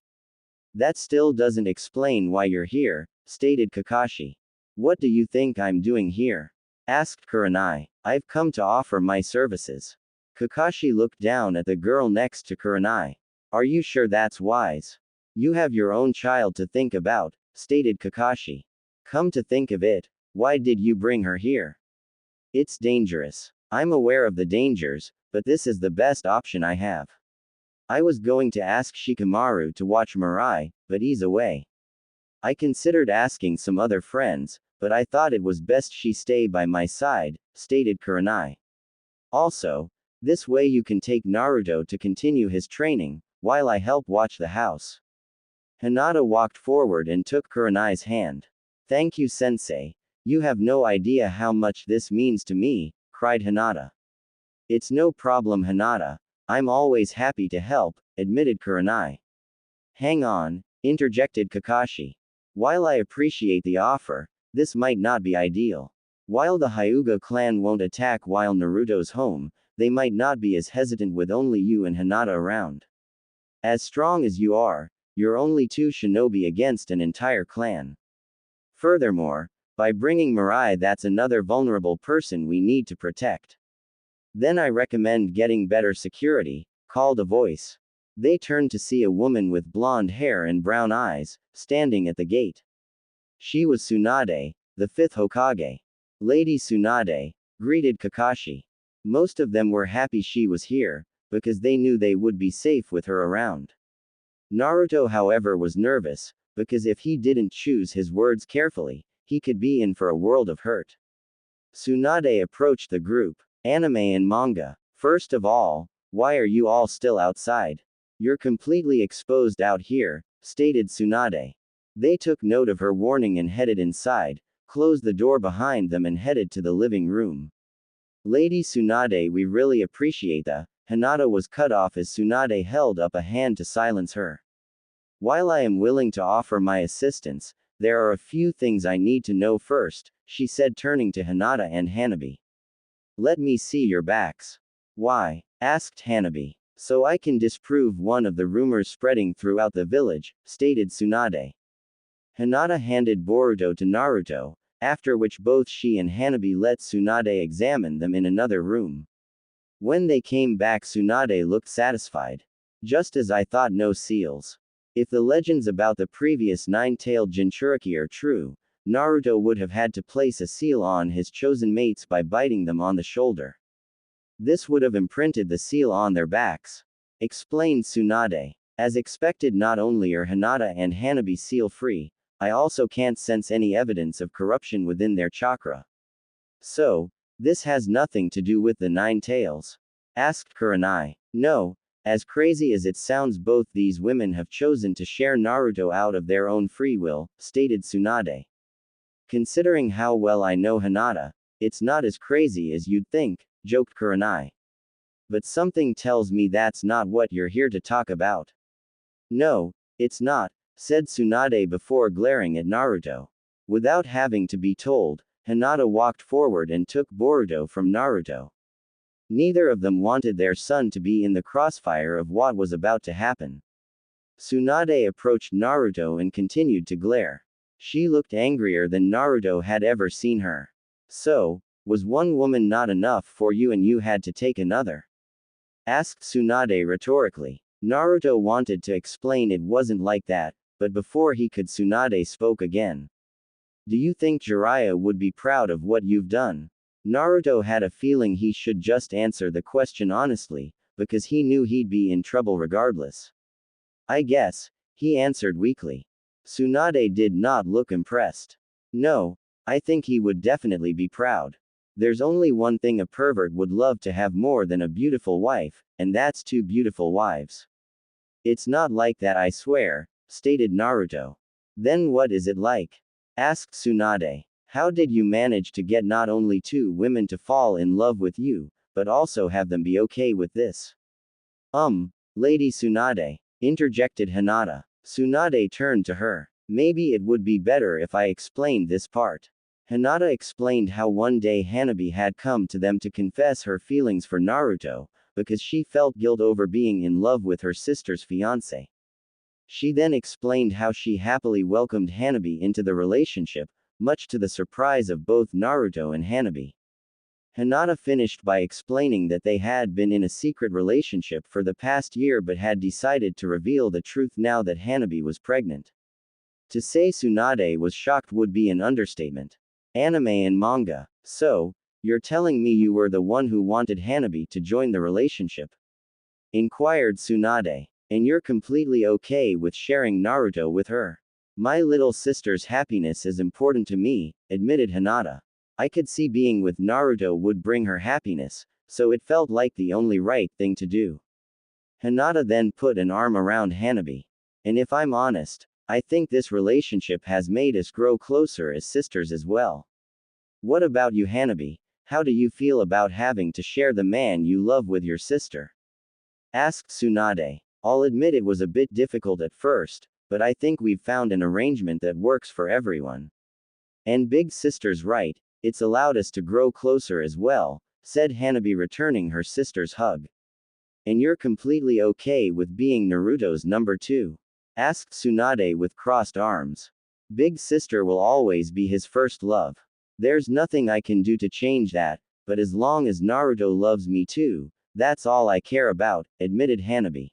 That still doesn't explain why you're here, stated Kakashi. What do you think I'm doing here? Asked Kurenai. I've come to offer my services. Kakashi looked down at the girl next to Kurenai. Are you sure that's wise? You have your own child to think about, stated Kakashi. Come to think of it, why did you bring her here? It's dangerous. I'm aware of the dangers, but this is the best option I have. I was going to ask Shikamaru to watch Mirai, but he's away. I considered asking some other friends, but I thought it was best she stay by my side, stated Kurenai. Also, this way you can take Naruto to continue his training, while I help watch the house. Hinata walked forward and took Kurenai's hand. Thank you, sensei. You have no idea how much this means to me, cried Hinata. It's no problem, Hinata. I'm always happy to help, admitted Kurenai. Hang on, interjected Kakashi. While I appreciate the offer, this might not be ideal. While the Hyuga clan won't attack while Naruto's home, they might not be as hesitant with only you and Hinata around. As strong as you are, you're only 2 shinobi against an entire clan. Furthermore, by bringing Mirai, that's another vulnerable person we need to protect. Then I recommend getting better security, called a voice. They turned to see a woman with blonde hair and brown eyes, standing at the gate. She was Tsunade, the fifth Hokage. Lady Tsunade, greeted Kakashi. Most of them were happy she was here, because they knew they would be safe with her around. Naruto, however, was nervous, because if he didn't choose his words carefully, he could be in for a world of hurt. Tsunade approached the group. Anime and manga. First of all, why are you all still outside? You're completely exposed out here, stated Tsunade. They took note of her warning and headed inside, closed the door behind them and headed to the living room. Lady Tsunade, we really appreciate the. Hinata was cut off as Tsunade held up a hand to silence her. While I am willing to offer my assistance, there are a few things I need to know first, she said, turning to Hinata and Hanabi. Let me see your backs. Why? Asked Hanabi. So I can disprove one of the rumors spreading throughout the village, stated Tsunade. Hinata handed Boruto to Naruto, after which both she and Hanabi let Tsunade examine them in another room. When they came back, Tsunade looked satisfied. Just as I thought, no seals. If the legends about the previous nine-tailed Jinchuriki are true, Naruto would have had to place a seal on his chosen mates by biting them on the shoulder. This would have imprinted the seal on their backs, explained Tsunade. As expected, not only are Hinata and Hanabi seal-free, I also can't sense any evidence of corruption within their chakra. So, this has nothing to do with the nine tails? Asked Kurenai. No, as crazy as it sounds, both these women have chosen to share Naruto out of their own free will, stated Tsunade. Considering how well I know Hinata, it's not as crazy as you'd think, joked Kurenai. But something tells me that's not what you're here to talk about. No, it's not, said Tsunade before glaring at Naruto. Without having to be told, Hinata walked forward and took Boruto from Naruto. Neither of them wanted their son to be in the crossfire of what was about to happen. Tsunade approached Naruto and continued to glare. She looked angrier than Naruto had ever seen her. So, was one woman not enough for you and you had to take another? Asked Tsunade rhetorically. Naruto wanted to explain it wasn't like that, but before he could, Tsunade spoke again. Do you think Jiraiya would be proud of what you've done? Naruto had a feeling he should just answer the question honestly, because he knew he'd be in trouble regardless. I guess, he answered weakly. Tsunade did not look impressed. No, I think he would definitely be proud. There's only one thing a pervert would love to have more than a beautiful wife, and that's two beautiful wives. It's not like that, I swear, stated Naruto. Then what is it like? Asked Tsunade. How did you manage to get not only two women to fall in love with you, but also have them be okay with this? Lady Tsunade, interjected Hinata. Tsunade turned to her. Maybe it would be better if I explained this part. Hinata explained how one day Hanabi had come to them to confess her feelings for Naruto, because she felt guilt over being in love with her sister's fiancé. She then explained how she happily welcomed Hanabi into the relationship, much to the surprise of both Naruto and Hanabi. Hinata finished by explaining that they had been in a secret relationship for the past year but had decided to reveal the truth now that Hanabi was pregnant. To say Tsunade was shocked would be an understatement. Anime and manga. So, you're telling me you were the one who wanted Hanabi to join the relationship? Inquired Tsunade. And you're completely okay with sharing Naruto with her? My little sister's happiness is important to me, admitted Hinata. I could see being with Naruto would bring her happiness, so it felt like the only right thing to do. Hinata then put an arm around Hanabi. And if I'm honest, I think this relationship has made us grow closer as sisters as well. What about you, Hanabi? How do you feel about having to share the man you love with your sister? Asked Tsunade. I'll admit it was a bit difficult at first, but I think we've found an arrangement that works for everyone. And big sister's right, it's allowed us to grow closer as well, said Hanabi, returning her sister's hug. And you're completely okay with being Naruto's number 2? Asked Tsunade with crossed arms. Big sister will always be his first love. There's nothing I can do to change that, but as long as Naruto loves me too, that's all I care about, admitted Hanabi.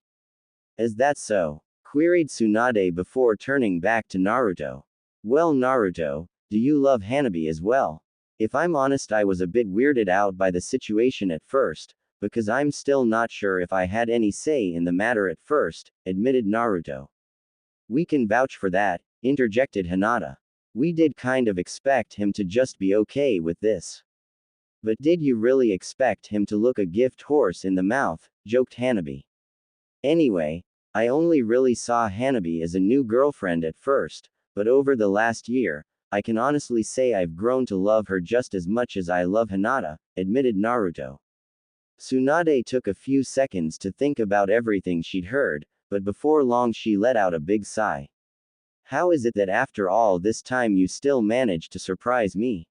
Is that so? Queried Tsunade before turning back to Naruto. Well, Naruto, do you love Hanabi as well? If I'm honest, I was a bit weirded out by the situation at first, because I'm still not sure if I had any say in the matter at first, admitted Naruto. We can vouch for that, interjected Hinata. We did kind of expect him to just be okay with this. But did you really expect him to look a gift horse in the mouth, joked Hanabi. Anyway, I only really saw Hanabi as a new girlfriend at first, but over the last year, I can honestly say I've grown to love her just as much as I love Hinata, admitted Naruto. Tsunade took a few seconds to think about everything she'd heard, but before long she let out a big sigh. How is it that after all this time you still managed to surprise me?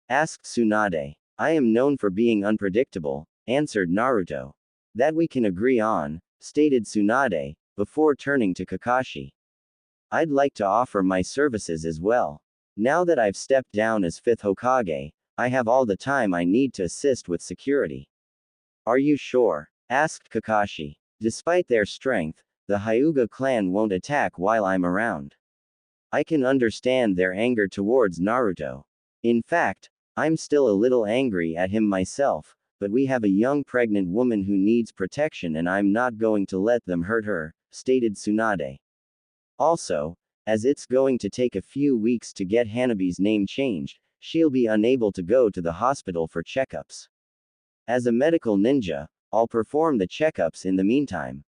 Asked Tsunade. I am known for being unpredictable, answered Naruto. That we can agree on, stated Tsunade, before turning to Kakashi. I'd like to offer my services as well. Now that I've stepped down as 5th Hokage, I have all the time I need to assist with security. Are you sure? Asked Kakashi. Despite their strength, the Hyuga clan won't attack while I'm around. I can understand their anger towards Naruto. In fact, I'm still a little angry at him myself, but we have a young pregnant woman who needs protection and I'm not going to let them hurt her, stated Tsunade. Also, as it's going to take a few weeks to get Hanabi's name changed, she'll be unable to go to the hospital for checkups. As a medical ninja, I'll perform the checkups in the meantime.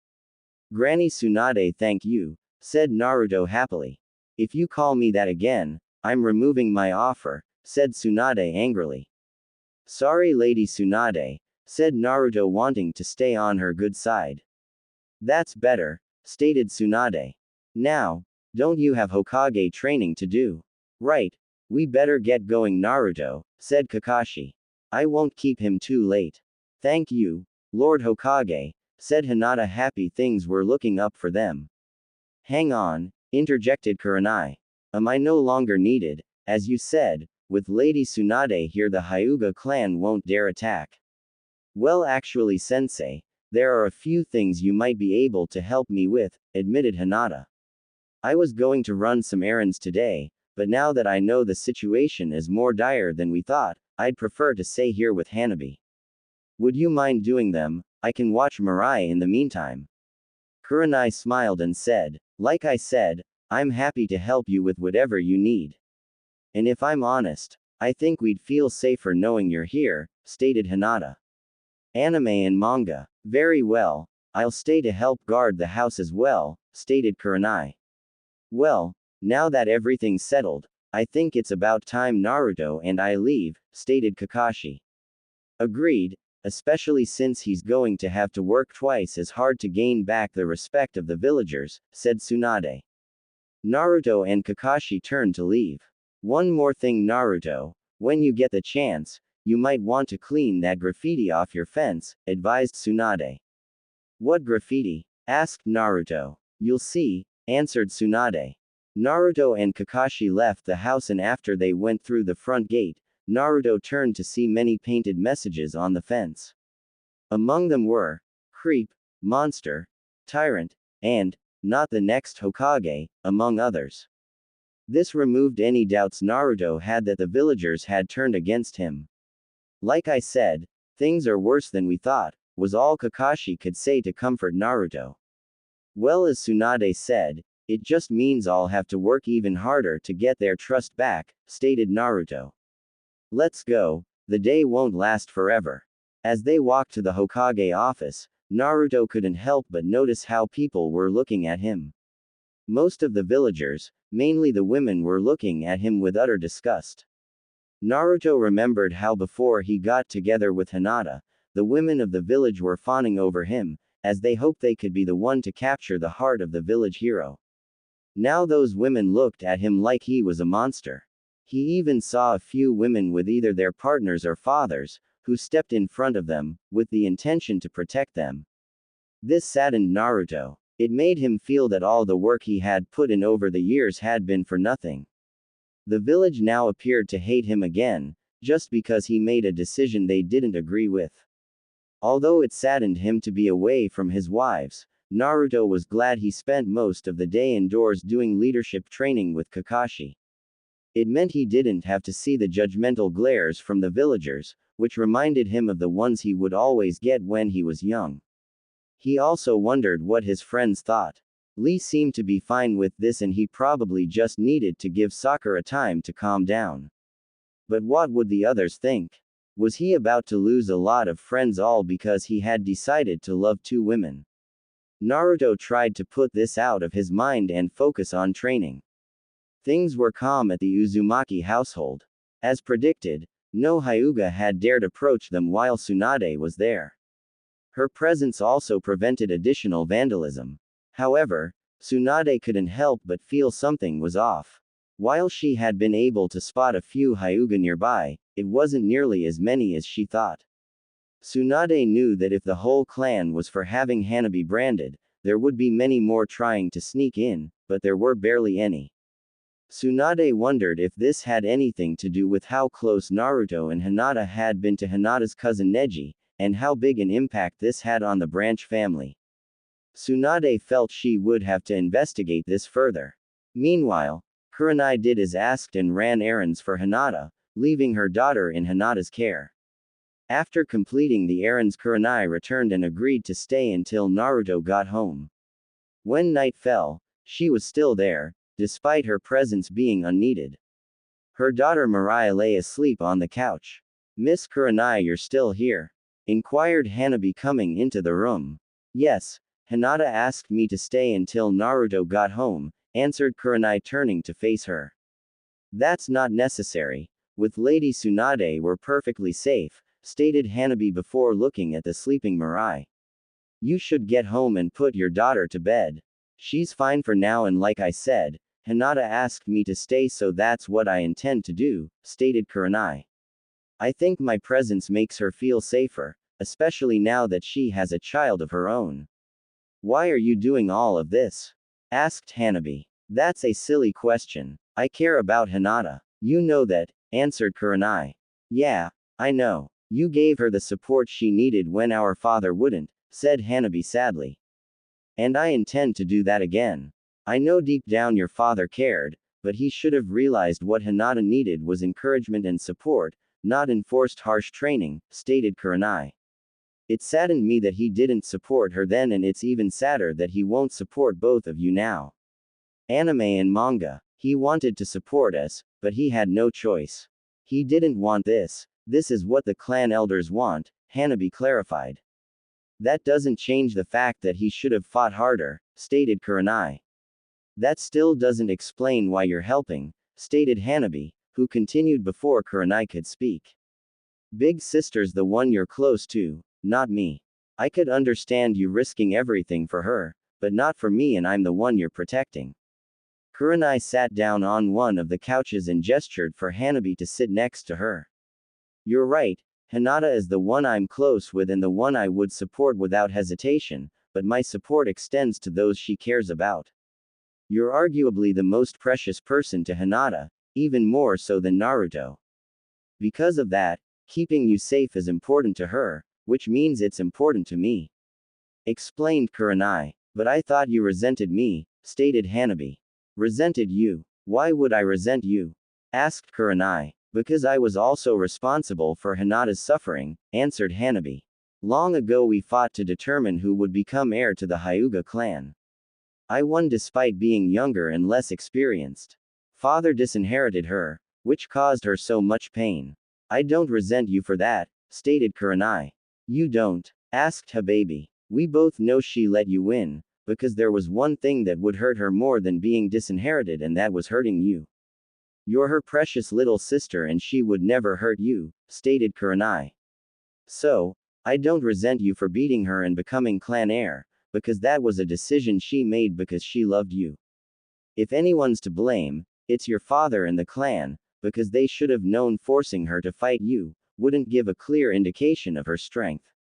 Granny Tsunade, thank you, said Naruto happily. If you call me that again, I'm removing my offer, said Tsunade angrily. Sorry, Lady Tsunade, said Naruto wanting to stay on her good side. That's better, stated Tsunade. Now, don't you have Hokage training to do? Right. We better get going, Naruto, said Kakashi. I won't keep him too late. Thank you, Lord Hokage, said Hinata, happy things were looking up for them. Hang on, interjected Kurenai. Am I no longer needed? As you said, with Lady Tsunade here the Hyuga clan won't dare attack. Well, actually, Sensei, there are a few things you might be able to help me with, admitted Hinata. I was going to run some errands today, but now that I know the situation is more dire than we thought, I'd prefer to stay here with Hanabi. Would you mind doing them? I can watch Mirai in the meantime. Kurenai smiled and said, like I said, I'm happy to help you with whatever you need. And if I'm honest, I think we'd feel safer knowing you're here, stated Hinata. Anime and manga. Very well, I'll stay to help guard the house as well, stated Kurenai. Well, now that everything's settled, I think it's about time Naruto and I leave, stated Kakashi. Agreed, especially since he's going to have to work twice as hard to gain back the respect of the villagers, said Tsunade. Naruto and Kakashi turned to leave. One more thing, Naruto, when you get the chance, you might want to clean that graffiti off your fence, advised Tsunade. What graffiti? Asked Naruto. You'll see, answered Tsunade. Naruto and Kakashi left the house, and after they went through the front gate, Naruto turned to see many painted messages on the fence. Among them were, creep, monster, tyrant, and, not the next Hokage, among others. This removed any doubts Naruto had that the villagers had turned against him. Like I said, things are worse than we thought, was all Kakashi could say to comfort Naruto. Well, as Tsunade said, it just means I'll have to work even harder to get their trust back, stated Naruto. Let's go, the day won't last forever. As they walked to the Hokage office, Naruto couldn't help but notice how people were looking at him. Most of the villagers, mainly the women, were looking at him with utter disgust. Naruto remembered how before he got together with Hinata, the women of the village were fawning over him, as they hoped they could be the one to capture the heart of the village hero. Now those women looked at him like he was a monster. He even saw a few women with either their partners or fathers, who stepped in front of them, with the intention to protect them. This saddened Naruto. It made him feel that all the work he had put in over the years had been for nothing. The village now appeared to hate him again, just because he made a decision they didn't agree with. Although it saddened him to be away from his wives, Naruto was glad he spent most of the day indoors doing leadership training with Kakashi. It meant he didn't have to see the judgmental glares from the villagers, which reminded him of the ones he would always get when he was young. He also wondered what his friends thought. Lee seemed to be fine with this and he probably just needed to give Sakura time to calm down. But what would the others think? Was he about to lose a lot of friends all because he had decided to love two women? Naruto tried to put this out of his mind and focus on training. Things were calm at the Uzumaki household. As predicted, no Hyuga had dared approach them while Tsunade was there. Her presence also prevented additional vandalism. However, Tsunade couldn't help but feel something was off. While she had been able to spot a few Hyuga nearby, it wasn't nearly as many as she thought. Tsunade knew that if the whole clan was for having Hanabi branded, there would be many more trying to sneak in, but there were barely any. Tsunade wondered if this had anything to do with how close Naruto and Hinata had been to Hinata's cousin Neji, and how big an impact this had on the branch family. Tsunade felt she would have to investigate this further. Meanwhile, Kurenai did as asked and ran errands for Hinata, leaving her daughter in Hinata's care. After completing the errands, Kurenai returned and agreed to stay until Naruto got home. When night fell, she was still there, despite her presence being unneeded. Her daughter Mirai lay asleep on the couch. "Miss Kurenai, you're still here?" inquired Hanabi coming into the room. "Yes, Hinata asked me to stay until Naruto got home," answered Kurenai turning to face her. "That's not necessary. With Lady Tsunade we're perfectly safe," stated Hanabi before looking at the sleeping Mirai. "You should get home and put your daughter to bed. She's fine for now and like I said, Hinata asked me to stay so that's what I intend to do," stated Kurenai. "I think my presence makes her feel safer, especially now that she has a child of her own." "Why are you doing all of this?" asked Hanabi. "That's a silly question. I care about Hinata. You know that," answered Kurenai. "Yeah, I know. You gave her the support she needed when our father wouldn't," said Hanabi sadly. "And I intend to do that again. I know deep down your father cared, but he should have realized what Hinata needed was encouragement and support, not enforced harsh training," stated Kurenai. "It saddened me that he didn't support her then, and it's even sadder that he won't support both of you now. Anime and manga. He wanted to support us, but he had no choice. He didn't want this. This is what the clan elders want," Hanabi clarified. "That doesn't change the fact that he should have fought harder," stated Kurenai. "That still doesn't explain why you're helping," stated Hanabi, who continued before Kurenai could speak. "Big sister's the one you're close to, not me. I could understand you risking everything for her, but not for me, and I'm the one you're protecting." Kurenai sat down on one of the couches and gestured for Hanabi to sit next to her. "You're right, Hinata is the one I'm close with and the one I would support without hesitation, but my support extends to those she cares about. You're arguably the most precious person to Hinata, even more so than Naruto. Because of that, keeping you safe is important to her, which means it's important to me," explained Kurenai. "But I thought you resented me," stated Hanabi. "Resented you? Why would I resent you?" asked Kurenai. "Because I was also responsible for Hinata's suffering," answered Hanabi. "Long ago we fought to determine who would become heir to the Hyuga clan. I won despite being younger and less experienced. Father disinherited her, which caused her so much pain. I don't resent you for that," stated Kurenai. "You don't?" asked Hababi. "We both know she let you win, because there was one thing that would hurt her more than being disinherited, and that was hurting you. You're her precious little sister and she would never hurt you," stated Kurenai. "So, I don't resent you for beating her and becoming clan heir, because that was a decision she made because she loved you. If anyone's to blame, it's your father and the clan, because they should have known forcing her to fight you wouldn't give a clear indication of her strength."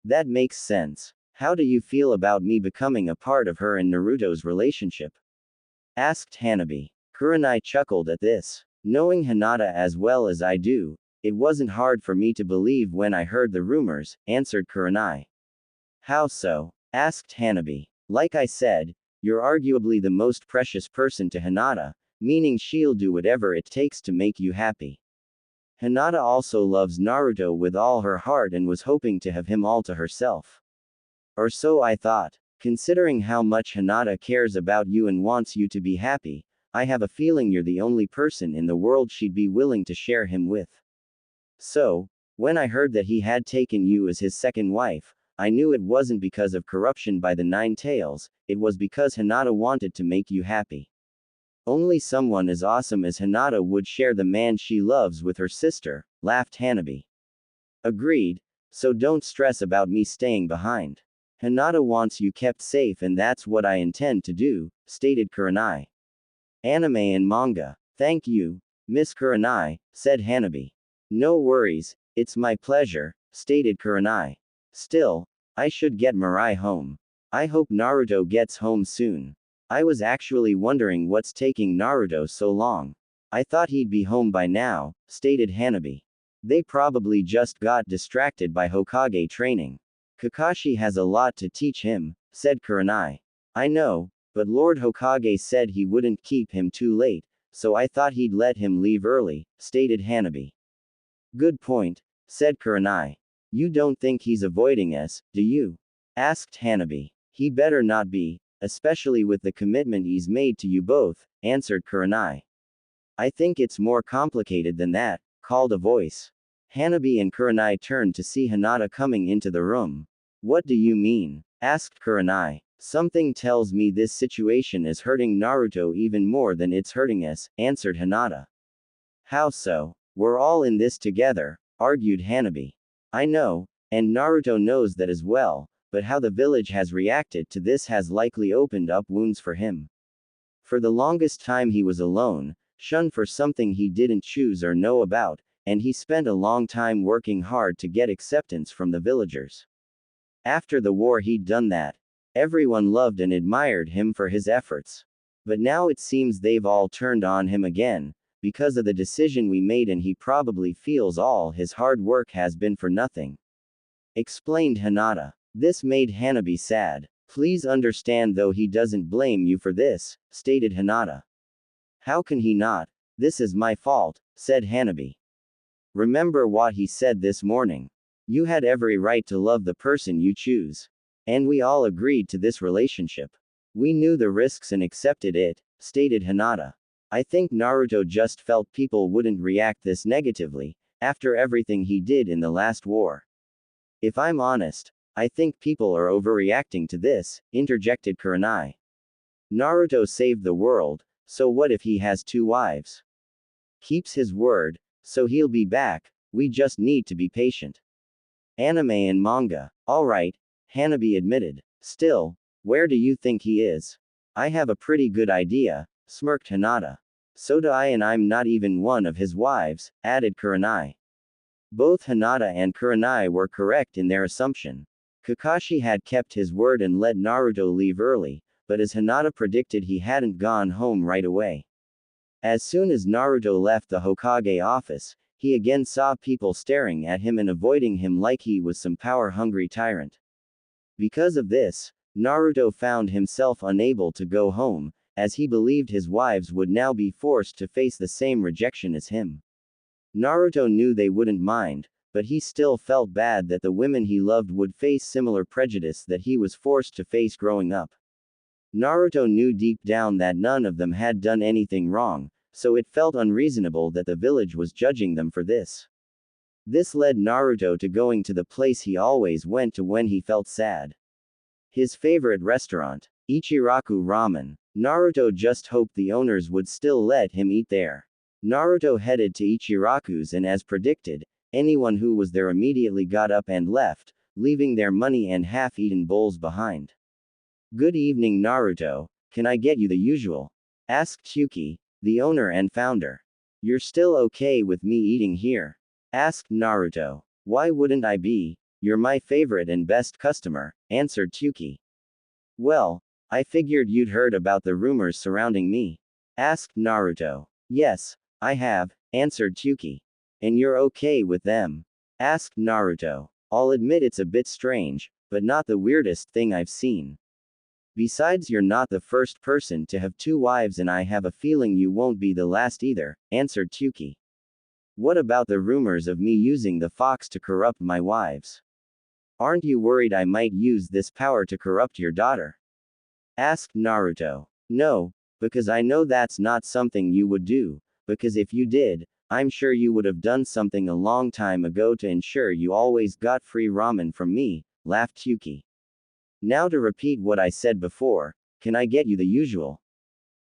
"That makes sense. How do you feel about me becoming a part of her and Naruto's relationship?" asked Hanabi. Kurenai chuckled at this. "Knowing Hinata as well as I do, It wasn't hard for me to believe when I heard the rumors, answered Kurenai. How so? Asked Hanabi. Like I said, you're arguably the most precious person to Hinata, meaning she'll do whatever it takes to make you happy. Hinata also loves Naruto with all her heart and was hoping to have him all to herself. Or so I thought. Considering how much Hinata cares about you and wants you to be happy, I have a feeling you're the only person in the world she'd be willing to share him with. So, when I heard that he had taken you as his second wife, I knew it wasn't because of corruption by the Nine Tails, it was because Hinata wanted to make you happy. Only someone as awesome as Hinata would share the man she loves with her sister, laughed Hanabi. Agreed, so don't stress about me staying behind. Hinata wants you kept safe and that's what I intend to do, stated Kurenai. Anime and manga. Thank you, Miss Kurenai, said Hanabi. No worries, it's my pleasure, stated Kurenai. Still, I should get Mirai home. I hope Naruto gets home soon. I was actually wondering what's taking Naruto so long. I thought he'd be home by now, stated Hanabi. They probably just got distracted by Hokage training. Kakashi has a lot to teach him, said Kurenai. I know, but Lord Hokage said he wouldn't keep him too late, so I thought he'd let him leave early, stated Hanabi. Good point, said Kurenai. You don't think he's avoiding us, do you? Asked Hanabi. He better not be, especially with the commitment he's made to you both, answered Kurenai. I think it's more complicated than that, called a voice. Hanabi and Kurenai turned to see Hinata coming into the room. What do you mean? Asked Kurenai. Something tells me this situation is hurting Naruto even more than it's hurting us, answered Hinata. How so? We're all in this together, argued Hanabi. I know, and Naruto knows that as well, but how the village has reacted to this has likely opened up wounds for him. For the longest time he was alone, shunned for something he didn't choose or know about, and he spent a long time working hard to get acceptance from the villagers. After the war he'd done that. Everyone loved and admired him for his efforts. But now it seems they've all turned on him again, because of the decision we made, and he probably feels all his hard work has been for nothing. Explained Hinata. This made Hanabi sad. Please understand though he doesn't blame you for this, stated Hinata. How can he not? This is my fault, said Hanabi. Remember what he said this morning. You had every right to love the person you choose. And we all agreed to this relationship. We knew the risks and accepted it, stated Hinata. I think Naruto just felt people wouldn't react this negatively, after everything he did in the last war. If I'm honest, I think people are overreacting to this, interjected Kurenai. Naruto saved the world, so what if he has 2 wives? Keeps his word, so he'll be back, we just need to be patient. Anime and manga. Alright, Hanabi admitted. Still, where do you think he is? I have a pretty good idea, smirked Hinata. So do I, and I'm not even one of his wives, added Kurenai. Both Hinata and Kurenai were correct in their assumption. Kakashi had kept his word and let Naruto leave early, but as Hinata predicted, he hadn't gone home right away. As soon as Naruto left the Hokage office, he again saw people staring at him and avoiding him like he was some power-hungry tyrant. Because of this, Naruto found himself unable to go home, as he believed his wives would now be forced to face the same rejection as him. Naruto knew they wouldn't mind, but he still felt bad that the women he loved would face similar prejudice that he was forced to face growing up. Naruto knew deep down that none of them had done anything wrong, so it felt unreasonable that the village was judging them for this. This led Naruto to going to the place he always went to when he felt sad. His favorite restaurant, Ichiraku Ramen. Naruto just hoped the owners would still let him eat there. Naruto headed to Ichiraku's, and as predicted, anyone who was there immediately got up and left, leaving their money and half-eaten bowls behind. Good evening, Naruto, can I get you the usual? Asked Yuki, the owner and founder. You're still okay with me eating here? Asked Naruto. Why wouldn't I be? You're my favorite and best customer, answered Yuki. Well, I figured you'd heard about the rumors surrounding me. Asked Naruto. Yes, I have, answered Yuki. And you're okay with them? Asked Naruto. I'll admit it's a bit strange, but not the weirdest thing I've seen. Besides, you're not the first person to have two wives, and I have a feeling you won't be the last either, answered Tyuki. What about the rumors of me using the fox to corrupt my wives? Aren't you worried I might use this power to corrupt your daughter? Asked Naruto. No, because I know that's not something you would do, because if you did, I'm sure you would have done something a long time ago to ensure you always got free ramen from me, laughed Tyuki. Now to repeat what I said before, can I get you the usual?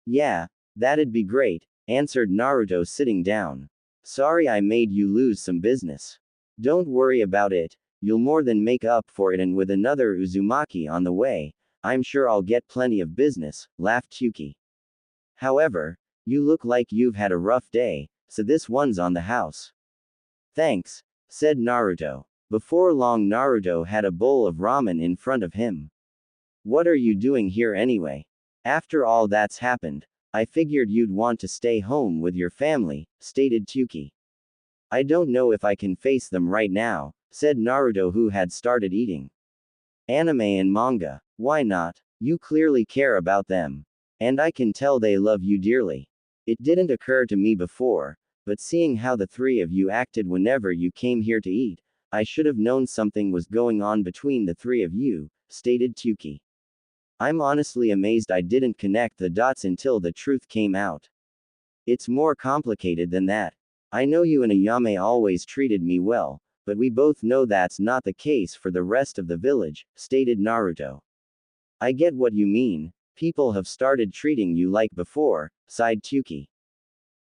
Yeah, that'd be great, answered Naruto sitting down. Sorry I made you lose some business. Don't worry about it, you'll more than make up for it, and with another Uzumaki on the way, I'm sure I'll get plenty of business, laughed Tyuki. However, you look like you've had a rough day, so this one's on the house. Thanks, said Naruto. Before long, Naruto had a bowl of ramen in front of him. What are you doing here anyway? After all that's happened, I figured you'd want to stay home with your family, stated Tyuki. I don't know if I can face them right now, said Naruto, who had started eating anime and manga. Why not? You clearly care about them. And I can tell they love you dearly. It didn't occur to me before, but seeing how the three of you acted whenever you came here to eat, I should have known something was going on between the three of you, stated Tyuki. I'm honestly amazed I didn't connect the dots until the truth came out. It's more complicated than that. I know you and Ayame always treated me well, but we both know that's not the case for the rest of the village, stated Naruto. I get what you mean, people have started treating you like before, sighed Tyuki.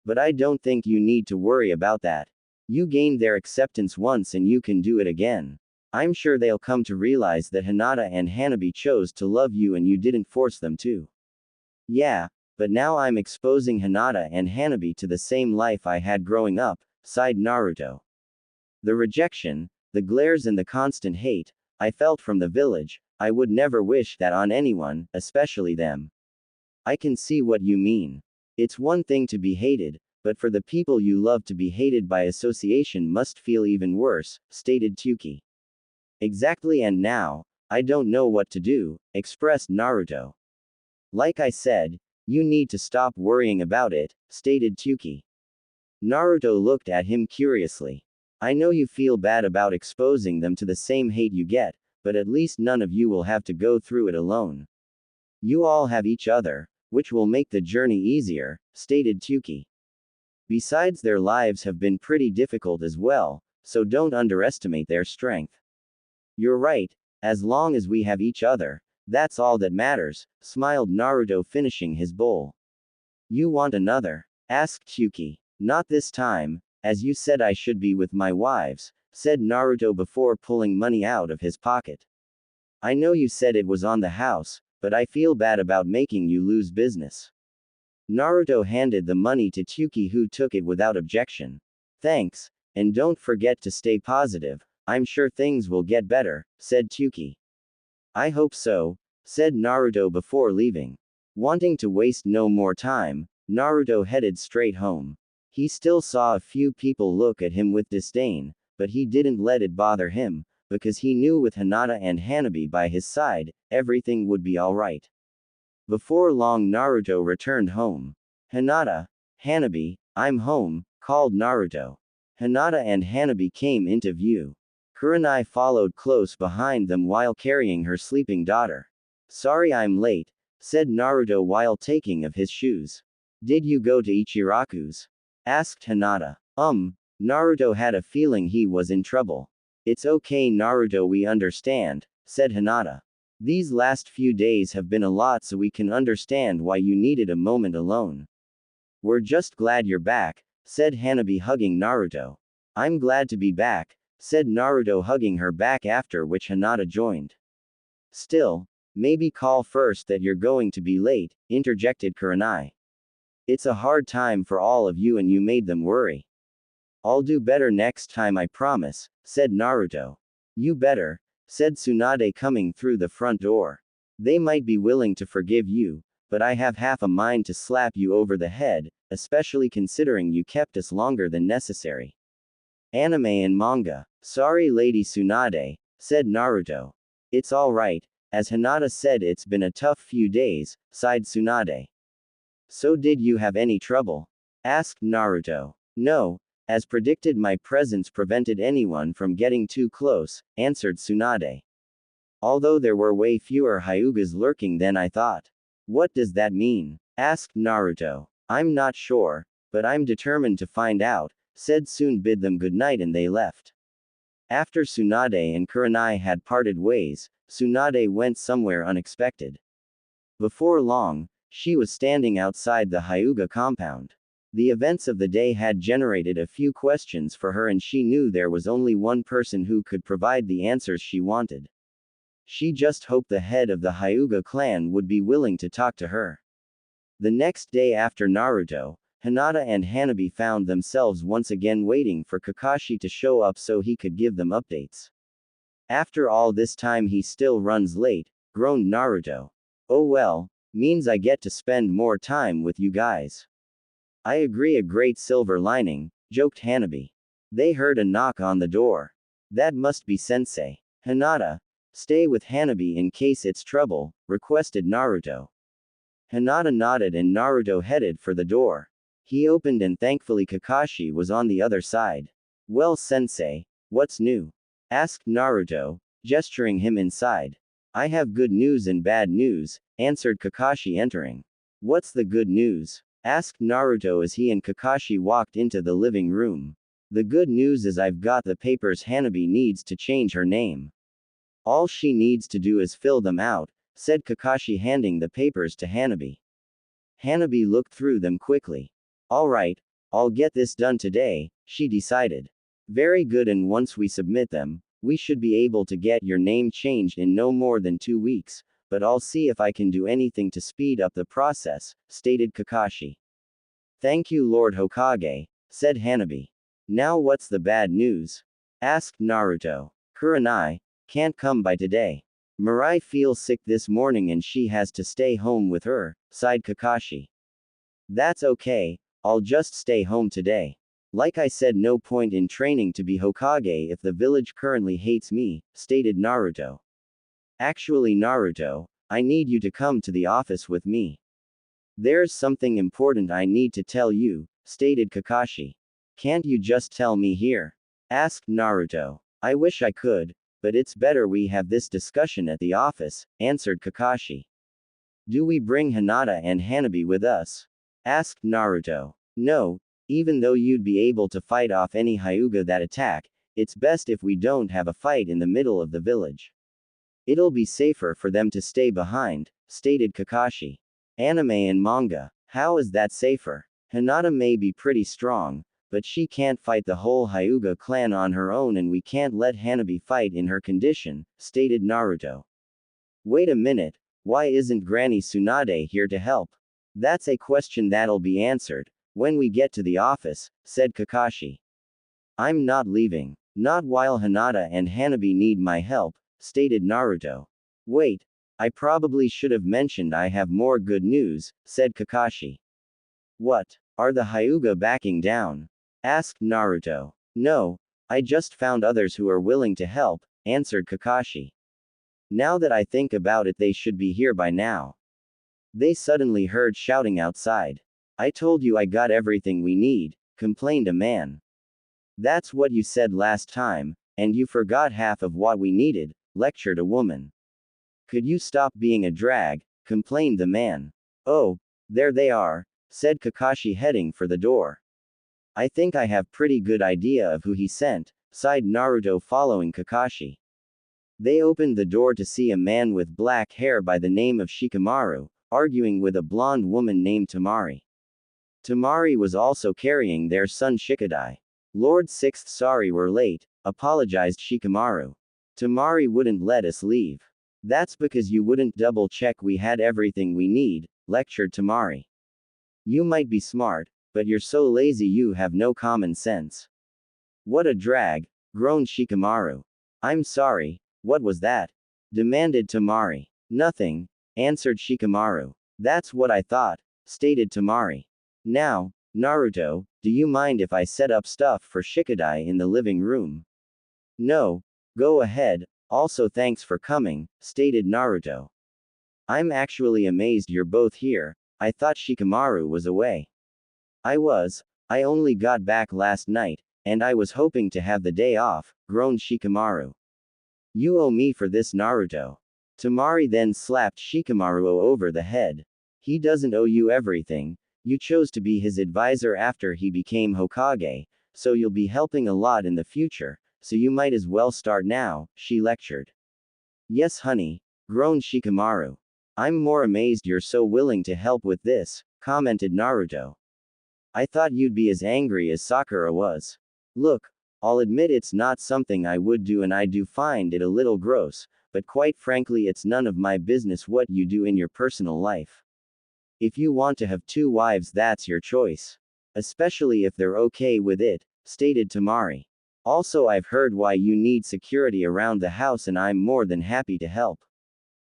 But I don't think you need to worry about that. You gained their acceptance once and you can do it again. I'm sure they'll come to realize that Hinata and Hanabi chose to love you and you didn't force them to. Yeah, but now I'm exposing Hinata and Hanabi to the same life I had growing up, sighed Naruto. The rejection, the glares and the constant hate I felt from the village, I would never wish that on anyone, especially them. I can see what you mean. It's one thing to be hated, but for the people you love to be hated by association must feel even worse, stated Tyuki. Exactly, and now, I don't know what to do, expressed Naruto. Like I said, you need to stop worrying about it, stated Tyuki. Naruto looked at him curiously. I know you feel bad about exposing them to the same hate you get, but at least none of you will have to go through it alone. You all have each other, which will make the journey easier, stated Tyuki. Besides, their lives have been pretty difficult as well, so don't underestimate their strength. You're right, as long as we have each other, that's all that matters, smiled Naruto, finishing his bowl. You want another? Asked Tyuki. Not this time, as you said I should be with my wives, said Naruto before pulling money out of his pocket. I know you said it was on the house, but I feel bad about making you lose business. Naruto handed the money to Tyuki, who took it without objection. Thanks, and don't forget to stay positive, I'm sure things will get better, said Tyuki. I hope so, said Naruto before leaving. Wanting to waste no more time, Naruto headed straight home. He still saw a few people look at him with disdain, but he didn't let it bother him, because he knew with Hinata and Hanabi by his side, everything would be alright. Before long, Naruto returned home. Hinata, Hanabi, I'm home, called Naruto. Hinata and Hanabi came into view. Kurenai followed close behind them while carrying her sleeping daughter. Sorry I'm late, said Naruto while taking of his shoes. Did you go to Ichiraku's? Asked Hinata. Naruto had a feeling he was in trouble. It's okay Naruto, we understand, said Hinata. These last few days have been a lot, so we can understand why you needed a moment alone. We're just glad you're back, said Hanabi, hugging Naruto. I'm glad to be back, said Naruto, hugging her back, after which Hinata joined. Still, maybe call first that you're going to be late, interjected Kurenai. It's a hard time for all of you and you made them worry. I'll do better next time, I promise, said Naruto. You better, said Tsunade, coming through the front door. They might be willing to forgive you, but I have half a mind to slap you over the head, especially considering you kept us longer than necessary. Anime and manga. Sorry Lady Tsunade, said Naruto. It's alright, as Hinata said it's been a tough few days, sighed Tsunade. So did you have any trouble? Asked Naruto. No, as predicted my presence prevented anyone from getting too close, answered Tsunade. Although there were way fewer Hyugas lurking than I thought. What does that mean? Asked Naruto. I'm not sure, but I'm determined to find out, said Soon bid them good night and they left. After Tsunade and Kurenai had parted ways, Tsunade went somewhere unexpected. Before long, she was standing outside the Hyuga compound. The events of the day had generated a few questions for her and she knew there was only one person who could provide the answers she wanted. She just hoped the head of the Hyuga clan would be willing to talk to her. The next day after Naruto, Hinata and Hanabi found themselves once again waiting for Kakashi to show up so he could give them updates. After all this time he still runs late, groaned Naruto. Oh well, means I get to spend more time with you guys. I agree, a great silver lining, joked Hanabi. They heard a knock on the door. That must be Sensei. Hinata, stay with Hanabi in case it's trouble, requested Naruto. Hinata nodded and Naruto headed for the door. He opened and thankfully Kakashi was on the other side. Well Sensei, what's new? Asked Naruto, gesturing him inside. I have good news and bad news, answered Kakashi entering. What's the good news? Asked Naruto as he and Kakashi walked into the living room. The good news is I've got the papers Hanabi needs to change her name. All she needs to do is fill them out, said Kakashi handing the papers to Hanabi. Hanabi looked through them quickly. Alright, I'll get this done today, she decided. Very good, and once we submit them, we should be able to get your name changed in no more than 2 weeks, but I'll see if I can do anything to speed up the process, stated Kakashi. Thank you Lord Hokage, said Hanabi. Now what's the bad news? Asked Naruto. Kurenai can't come by today. Mirai feels sick this morning and she has to stay home with her, sighed Kakashi. That's okay, I'll just stay home today. Like I said, no point in training to be Hokage if the village currently hates me, stated Naruto. Actually Naruto, I need you to come to the office with me. There's something important I need to tell you, stated Kakashi. Can't you just tell me here? Asked Naruto. I wish I could, but it's better we have this discussion at the office, answered Kakashi. Do we bring Hinata and Hanabi with us? Asked Naruto. No, even though you'd be able to fight off any Hyuga that attack, it's best if we don't have a fight in the middle of the village. It'll be safer for them to stay behind, stated Kakashi. Anime and manga, how is that safer? Hinata may be pretty strong, but she can't fight the whole Hyuga clan on her own and we can't let Hanabi fight in her condition, stated Naruto. Wait a minute, why isn't Granny Tsunade here to help? That's a question that'll be answered when we get to the office, said Kakashi. I'm not leaving, not while Hinata and Hanabi need my help, stated Naruto. Wait, I probably should have mentioned I have more good news, said Kakashi. What? Are the Hyuga backing down? Asked Naruto. No, I just found others who are willing to help, answered Kakashi. Now that I think about it, they should be here by now. They suddenly heard shouting outside. I told you I got everything we need, complained a man. That's what you said last time, and you forgot half of what we needed, lectured a woman. Could you stop being a drag, complained the man. Oh, there they are, said Kakashi heading for the door. I think I have pretty good idea of who he sent, sighed Naruto following Kakashi. They opened the door to see a man with black hair by the name of Shikamaru, arguing with a blonde woman named Tamari. Tamari was also carrying their son Shikadai. Lord Sixth, sorry we're late, apologized Shikamaru. Tamari wouldn't let us leave. That's because you wouldn't double check we had everything we need, lectured Tamari. You might be smart, but you're so lazy you have no common sense. What a drag, groaned Shikamaru. I'm sorry, what was that? Demanded Tamari. Nothing, answered Shikamaru. That's what I thought, stated Tamari. Now, Naruto, do you mind if I set up stuff for Shikadai in the living room? No, go ahead, also thanks for coming, stated Naruto. I'm actually amazed you're both here, I thought Shikamaru was away. I only got back last night, and I was hoping to have the day off, groaned Shikamaru. You owe me for this, Naruto. Temari then slapped Shikamaru over the head. He doesn't owe you everything, you chose to be his advisor after he became Hokage, so you'll be helping a lot in the future, so you might as well start now, she lectured. Yes, honey, groaned Shikamaru. I'm more amazed you're so willing to help with this, commented Naruto. I thought you'd be as angry as Sakura was. Look, I'll admit it's not something I would do and I do find it a little gross, but quite frankly it's none of my business what you do in your personal life. If you want to have 2 wives that's your choice. Especially if they're okay with it, stated Temari. Also I've heard why you need security around the house and I'm more than happy to help.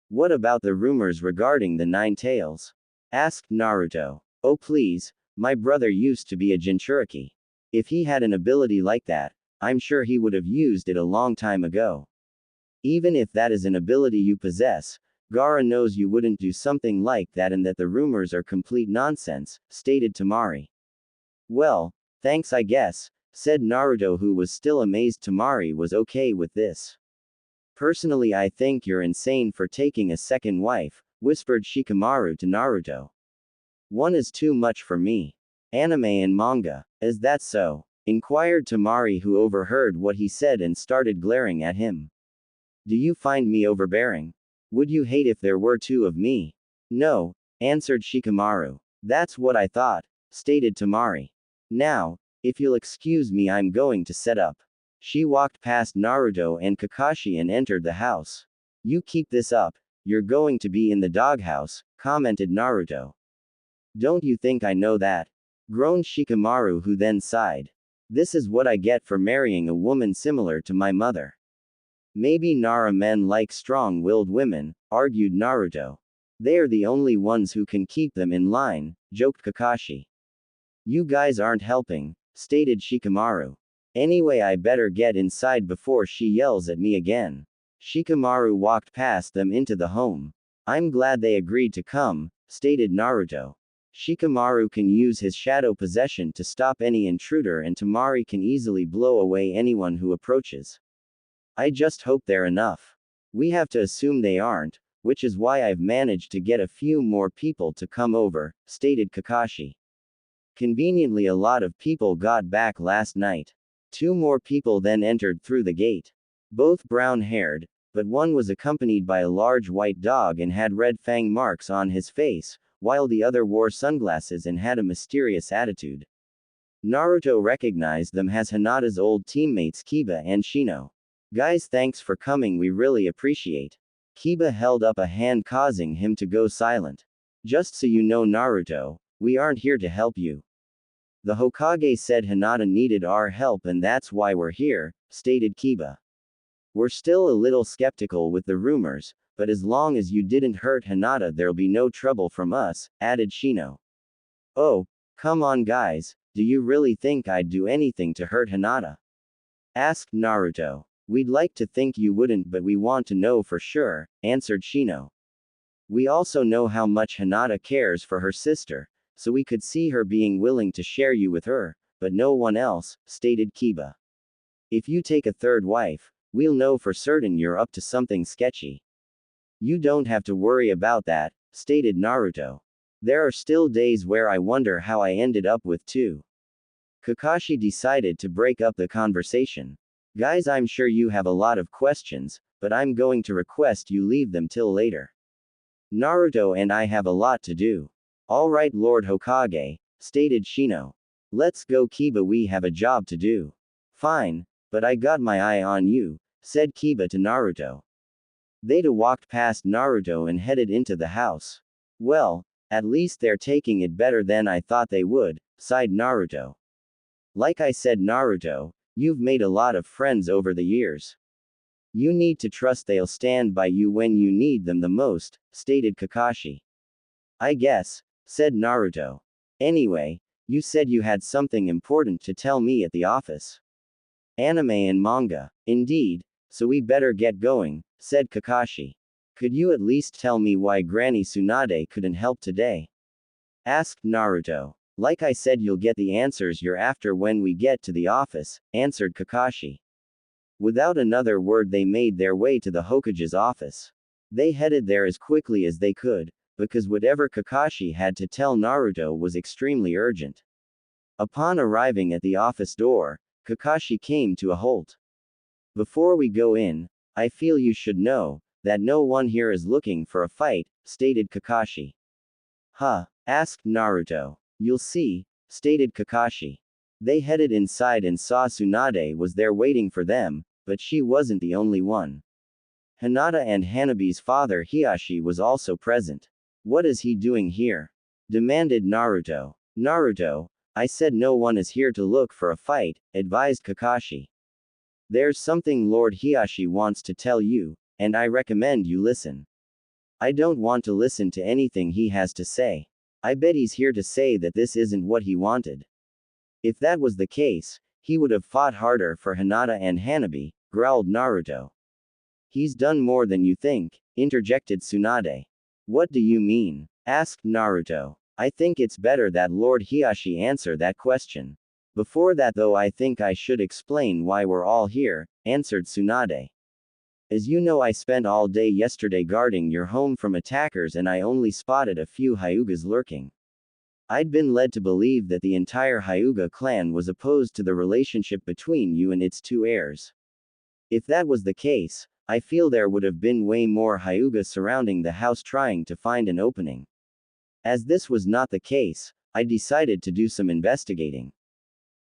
What about the rumors regarding the 9 tails? Asked Naruto. Oh please, my brother used to be a Jinchuriki. If he had an ability like that, I'm sure he would have used it a long time ago. Even if that is an ability you possess, Gaara knows you wouldn't do something like that and that the rumors are complete nonsense, stated Temari. Well, thanks I guess, said Naruto who was still amazed Temari was okay with this. Personally I think you're insane for taking a second wife, whispered Shikamaru to Naruto. One is too much for me. Anime and manga, is that so? Inquired Temari who overheard what he said and started glaring at him. Do you find me overbearing? Would you hate if there were 2 of me? No, answered Shikamaru. That's what I thought, stated Temari. Now, if you'll excuse me I'm going to set up. She walked past Naruto and Kakashi and entered the house. You keep this up, you're going to be in the doghouse, commented Naruto. Don't you think I know that? Groaned Shikamaru who then sighed. This is what I get for marrying a woman similar to my mother. Maybe Nara men like strong-willed women, argued Naruto. They are the only ones who can keep them in line, joked Kakashi. You guys aren't helping, stated Shikamaru. Anyway I better get inside before she yells at me again. Shikamaru walked past them into the home. I'm glad they agreed to come, stated Naruto. Shikamaru can use his shadow possession to stop any intruder and Temari can easily blow away anyone who approaches. I just hope they're enough. We have to assume they aren't, which is why I've managed to get a few more people to come over, stated Kakashi. Conveniently a lot of people got back last night. 2 more people then entered through the gate. Both brown-haired, but one was accompanied by a large white dog and had red fang marks on his face, while the other wore sunglasses and had a mysterious attitude. Naruto recognized them as Hinata's old teammates Kiba and Shino. Guys, thanks for coming, we really appreciate. Kiba held up a hand causing him to go silent. Just so you know Naruto, we aren't here to help you. The Hokage said Hinata needed our help and that's why we're here, stated Kiba. We're still a little skeptical with the rumors, but as long as you didn't hurt Hinata there'll be no trouble from us, added Shino. Oh, come on guys, do you really think I'd do anything to hurt Hinata? Asked Naruto. We'd like to think you wouldn't but we want to know for sure, answered Shino. We also know how much Hinata cares for her sister, so we could see her being willing to share you with her, but no one else, stated Kiba. If you take a 3rd wife, we'll know for certain you're up to something sketchy. You don't have to worry about that, stated Naruto. There are still days where I wonder how I ended up with 2. Kakashi decided to break up the conversation. Guys, I'm sure you have a lot of questions, but I'm going to request you leave them till later. Naruto and I have a lot to do. Alright Lord Hokage, stated Shino. Let's go Kiba, we have a job to do. Fine, but I got my eye on you, said Kiba to Naruto. They two walked past Naruto and headed into the house. Well, at least they're taking it better than I thought they would, sighed Naruto. Like I said Naruto, you've made a lot of friends over the years. You need to trust they'll stand by you when you need them the most, stated Kakashi. I guess, said Naruto. Anyway, You said you had something important to tell me at the office. Anime and manga. Indeed, so we better get going, said Kakashi. Could you at least tell me why Granny Tsunade couldn't help today? Asked Naruto. Like I said, you'll get the answers you're after when we get to the office, answered Kakashi. Without another word, they made their way to the Hokage's office. They headed there as quickly as they could, because whatever Kakashi had to tell Naruto was extremely urgent. Upon arriving at the office door, Kakashi came to a halt. Before we go in, I feel you should know that no one here is looking for a fight, stated Kakashi. Huh? Asked Naruto. You'll see, stated Kakashi. They headed inside and saw Tsunade was there waiting for them, but she wasn't the only one. Hinata and Hanabi's father Hiyashi was also present. What is he doing here? Demanded Naruto. Naruto, I said no one is here to look for a fight, advised Kakashi. There's something Lord Hiyashi wants to tell you, and I recommend you listen. I don't want to listen to anything he has to say. I bet he's here to say that this isn't what he wanted. If that was the case, he would have fought harder for Hinata and Hanabi, growled Naruto. He's done more than you think, interjected Tsunade. What do you mean? Asked Naruto. I think it's better that Lord Hiyashi answer that question. Before that though, I think I should explain why we're all here, answered Tsunade. As you know, I spent all day yesterday guarding your home from attackers and I only spotted a few Hyugas lurking. I'd been led to believe that the entire Hyuga clan was opposed to the relationship between you and its two heirs. If that was the case, I feel there would have been way more Hyuga surrounding the house trying to find an opening. As this was not the case, I decided to do some investigating.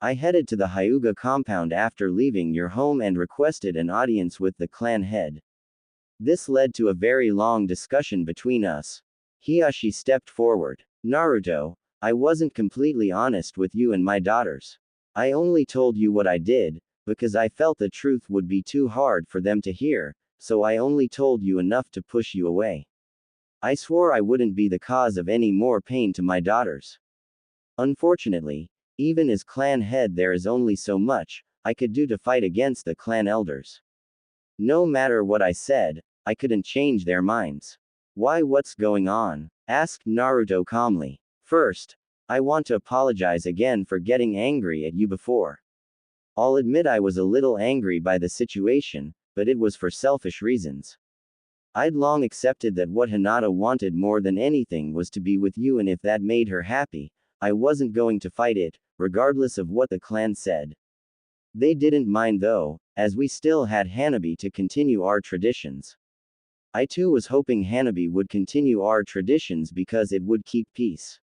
I headed to the Hyuga compound after leaving your home and requested an audience with the clan head. This led to a very long discussion between us. Hiyashi stepped forward. Naruto, I wasn't completely honest with you and my daughters. I only told you what I did, because I felt the truth would be too hard for them to hear, so I only told you enough to push you away. I swore I wouldn't be the cause of any more pain to my daughters. Unfortunately, even as clan head, there is only so much I could do to fight against the clan elders. No matter what I said, I couldn't change their minds. Why, what's going on? Asked Naruto calmly. First, I want to apologize again for getting angry at you before. I'll admit I was a little angry by the situation, but it was for selfish reasons. I'd long accepted that what Hinata wanted more than anything was to be with you, and if that made her happy, I wasn't going to fight it, regardless of what the clan said. They didn't mind though, as we still had Hanabi to continue our traditions. I too was hoping Hanabi would continue our traditions because it would keep peace.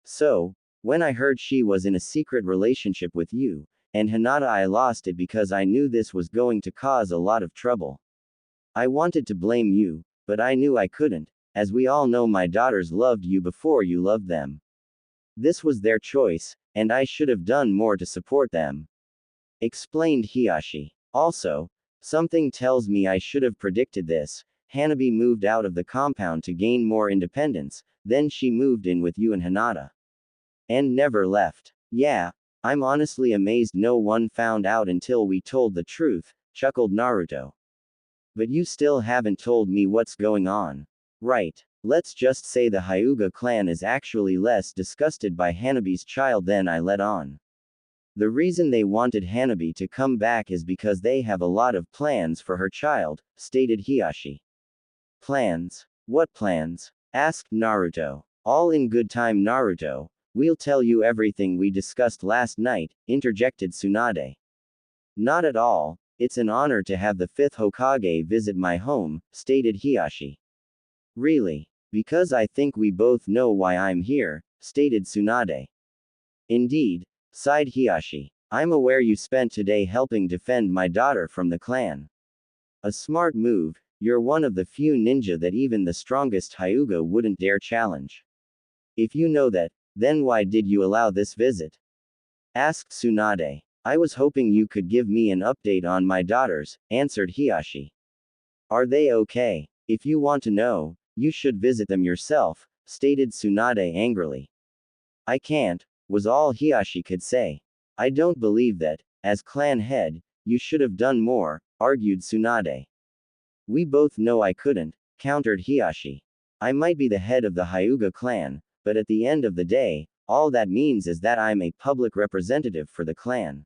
So, when I heard she was in a secret relationship with you, and Hinata, I lost it because I knew this was going to cause a lot of trouble. I wanted to blame you, but I knew I couldn't, as we all know my daughters loved you before you loved them. This was their choice, and I should have done more to support them. Explained Hiyashi. Also, something tells me I should have predicted this. Hanabi moved out of the compound to gain more independence, then she moved in with you and Hinata. And never left. Yeah, I'm honestly amazed no one found out until we told the truth, chuckled Naruto. But you still haven't told me what's going on. Right. Let's just say the Hyuga clan is actually less disgusted by Hanabi's child than I let on. The reason they wanted Hanabi to come back is because they have a lot of plans for her child, stated Hiyashi. Plans? What plans? Asked Naruto. All in good time, Naruto. We'll tell you everything we discussed last night, interjected Tsunade. Not at all. It's an honor to have the 5th Hokage visit my home, stated Hiyashi. Really? Because I think we both know why I'm here, stated Tsunade. Indeed, sighed Hiyashi. I'm aware you spent today helping defend my daughter from the clan. A smart move. You're one of the few ninja that even the strongest Hyuga wouldn't dare challenge. If you know that, then why did you allow this visit? Asked Tsunade. I was hoping you could give me an update on my daughters, answered Hiyashi. Are they okay? If you want to know, you should visit them yourself, stated Tsunade angrily. I can't. was all Hiashi could say. I don't believe that, as clan head, you should have done more, argued Tsunade. We both know I couldn't, countered Hiashi. I might be the head of the Hyuga clan, but at the end of the day, all that means is that I'm a public representative for the clan.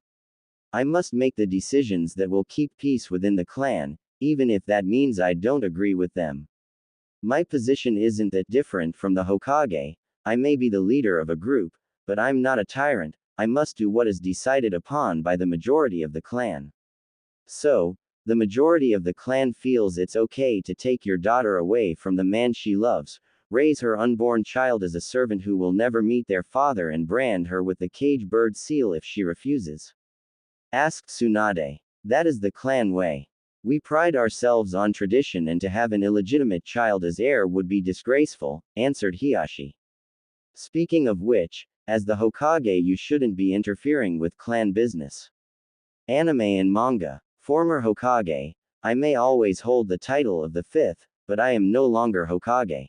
I must make the decisions that will keep peace within the clan, even if that means I don't agree with them. My position isn't that different from the Hokage. I may be the leader of a group, but I'm not a tyrant. I must do what is decided upon by the majority of the clan. So, the majority of the clan feels it's okay to take your daughter away from the man she loves, raise her unborn child as a servant who will never meet their father, and brand her with the cage bird seal if she refuses? Asked Tsunade. That is the clan way. We pride ourselves on tradition, and to have an illegitimate child as heir would be disgraceful, answered Hiashi. Speaking of which, as the Hokage, you shouldn't be interfering with clan business. Anime and manga. Former Hokage. I may always hold the title of the fifth, but I am no longer Hokage.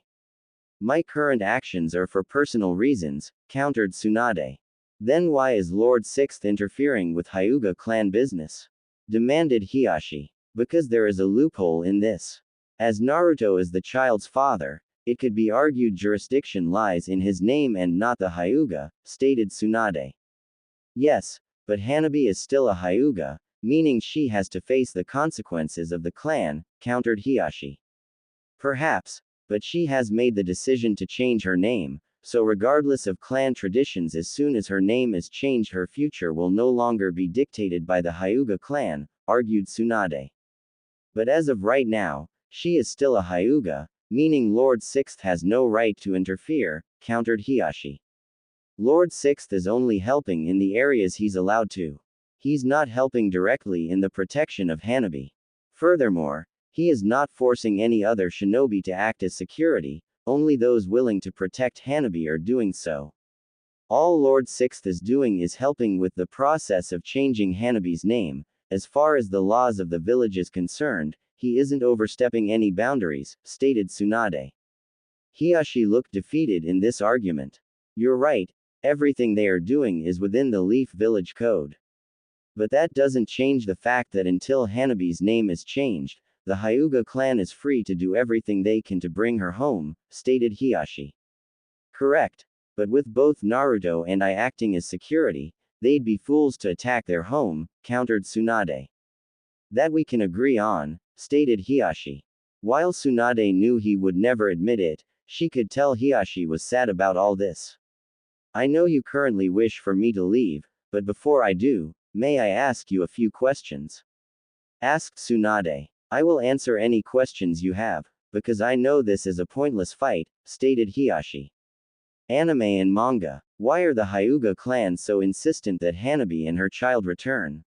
My current actions are for personal reasons, countered Tsunade. Then why is Lord Sixth interfering with Hyuga clan business? Demanded Hiashi. Because there is a loophole in this. As Naruto is the child's father, it could be argued jurisdiction lies in his name and not the Hyuga, stated Tsunade. Yes, but Hanabi is still a Hyuga, meaning she has to face the consequences of the clan, countered Hiashi. Perhaps, but she has made the decision to change her name, so regardless of clan traditions, as soon as her name is changed, her future will no longer be dictated by the Hyuga clan, argued Tsunade. But as of right now, she is still a Hyuga, meaning Lord Sixth has no right to interfere, countered Hiashi. Lord Sixth is only helping in the areas he's allowed to. He's not helping directly in the protection of Hanabi. Furthermore, he is not forcing any other shinobi to act as security, only those willing to protect Hanabi are doing so. All Lord Sixth is doing is helping with the process of changing Hanabi's name. As far as the laws of the village is concerned, he isn't overstepping any boundaries, stated Tsunade. Hiashi looked defeated in this argument. You're right, everything they are doing is within the Leaf Village Code. But that doesn't change the fact that until Hanabi's name is changed, the Hyuga clan is free to do everything they can to bring her home, stated Hiashi. Correct. But with both Naruto and I acting as security, they'd be fools to attack their home, countered Tsunade. That we can agree on, stated Hiashi. While Tsunade knew he would never admit it, she could tell Hiashi was sad about all this. I know you currently wish for me to leave, but before I do, may I ask you a few questions? Asked Tsunade. I will answer any questions you have, because I know this is a pointless fight, stated Hiashi. Anime and manga. Why are the Hyuga clan so insistent that Hanabi and her child return?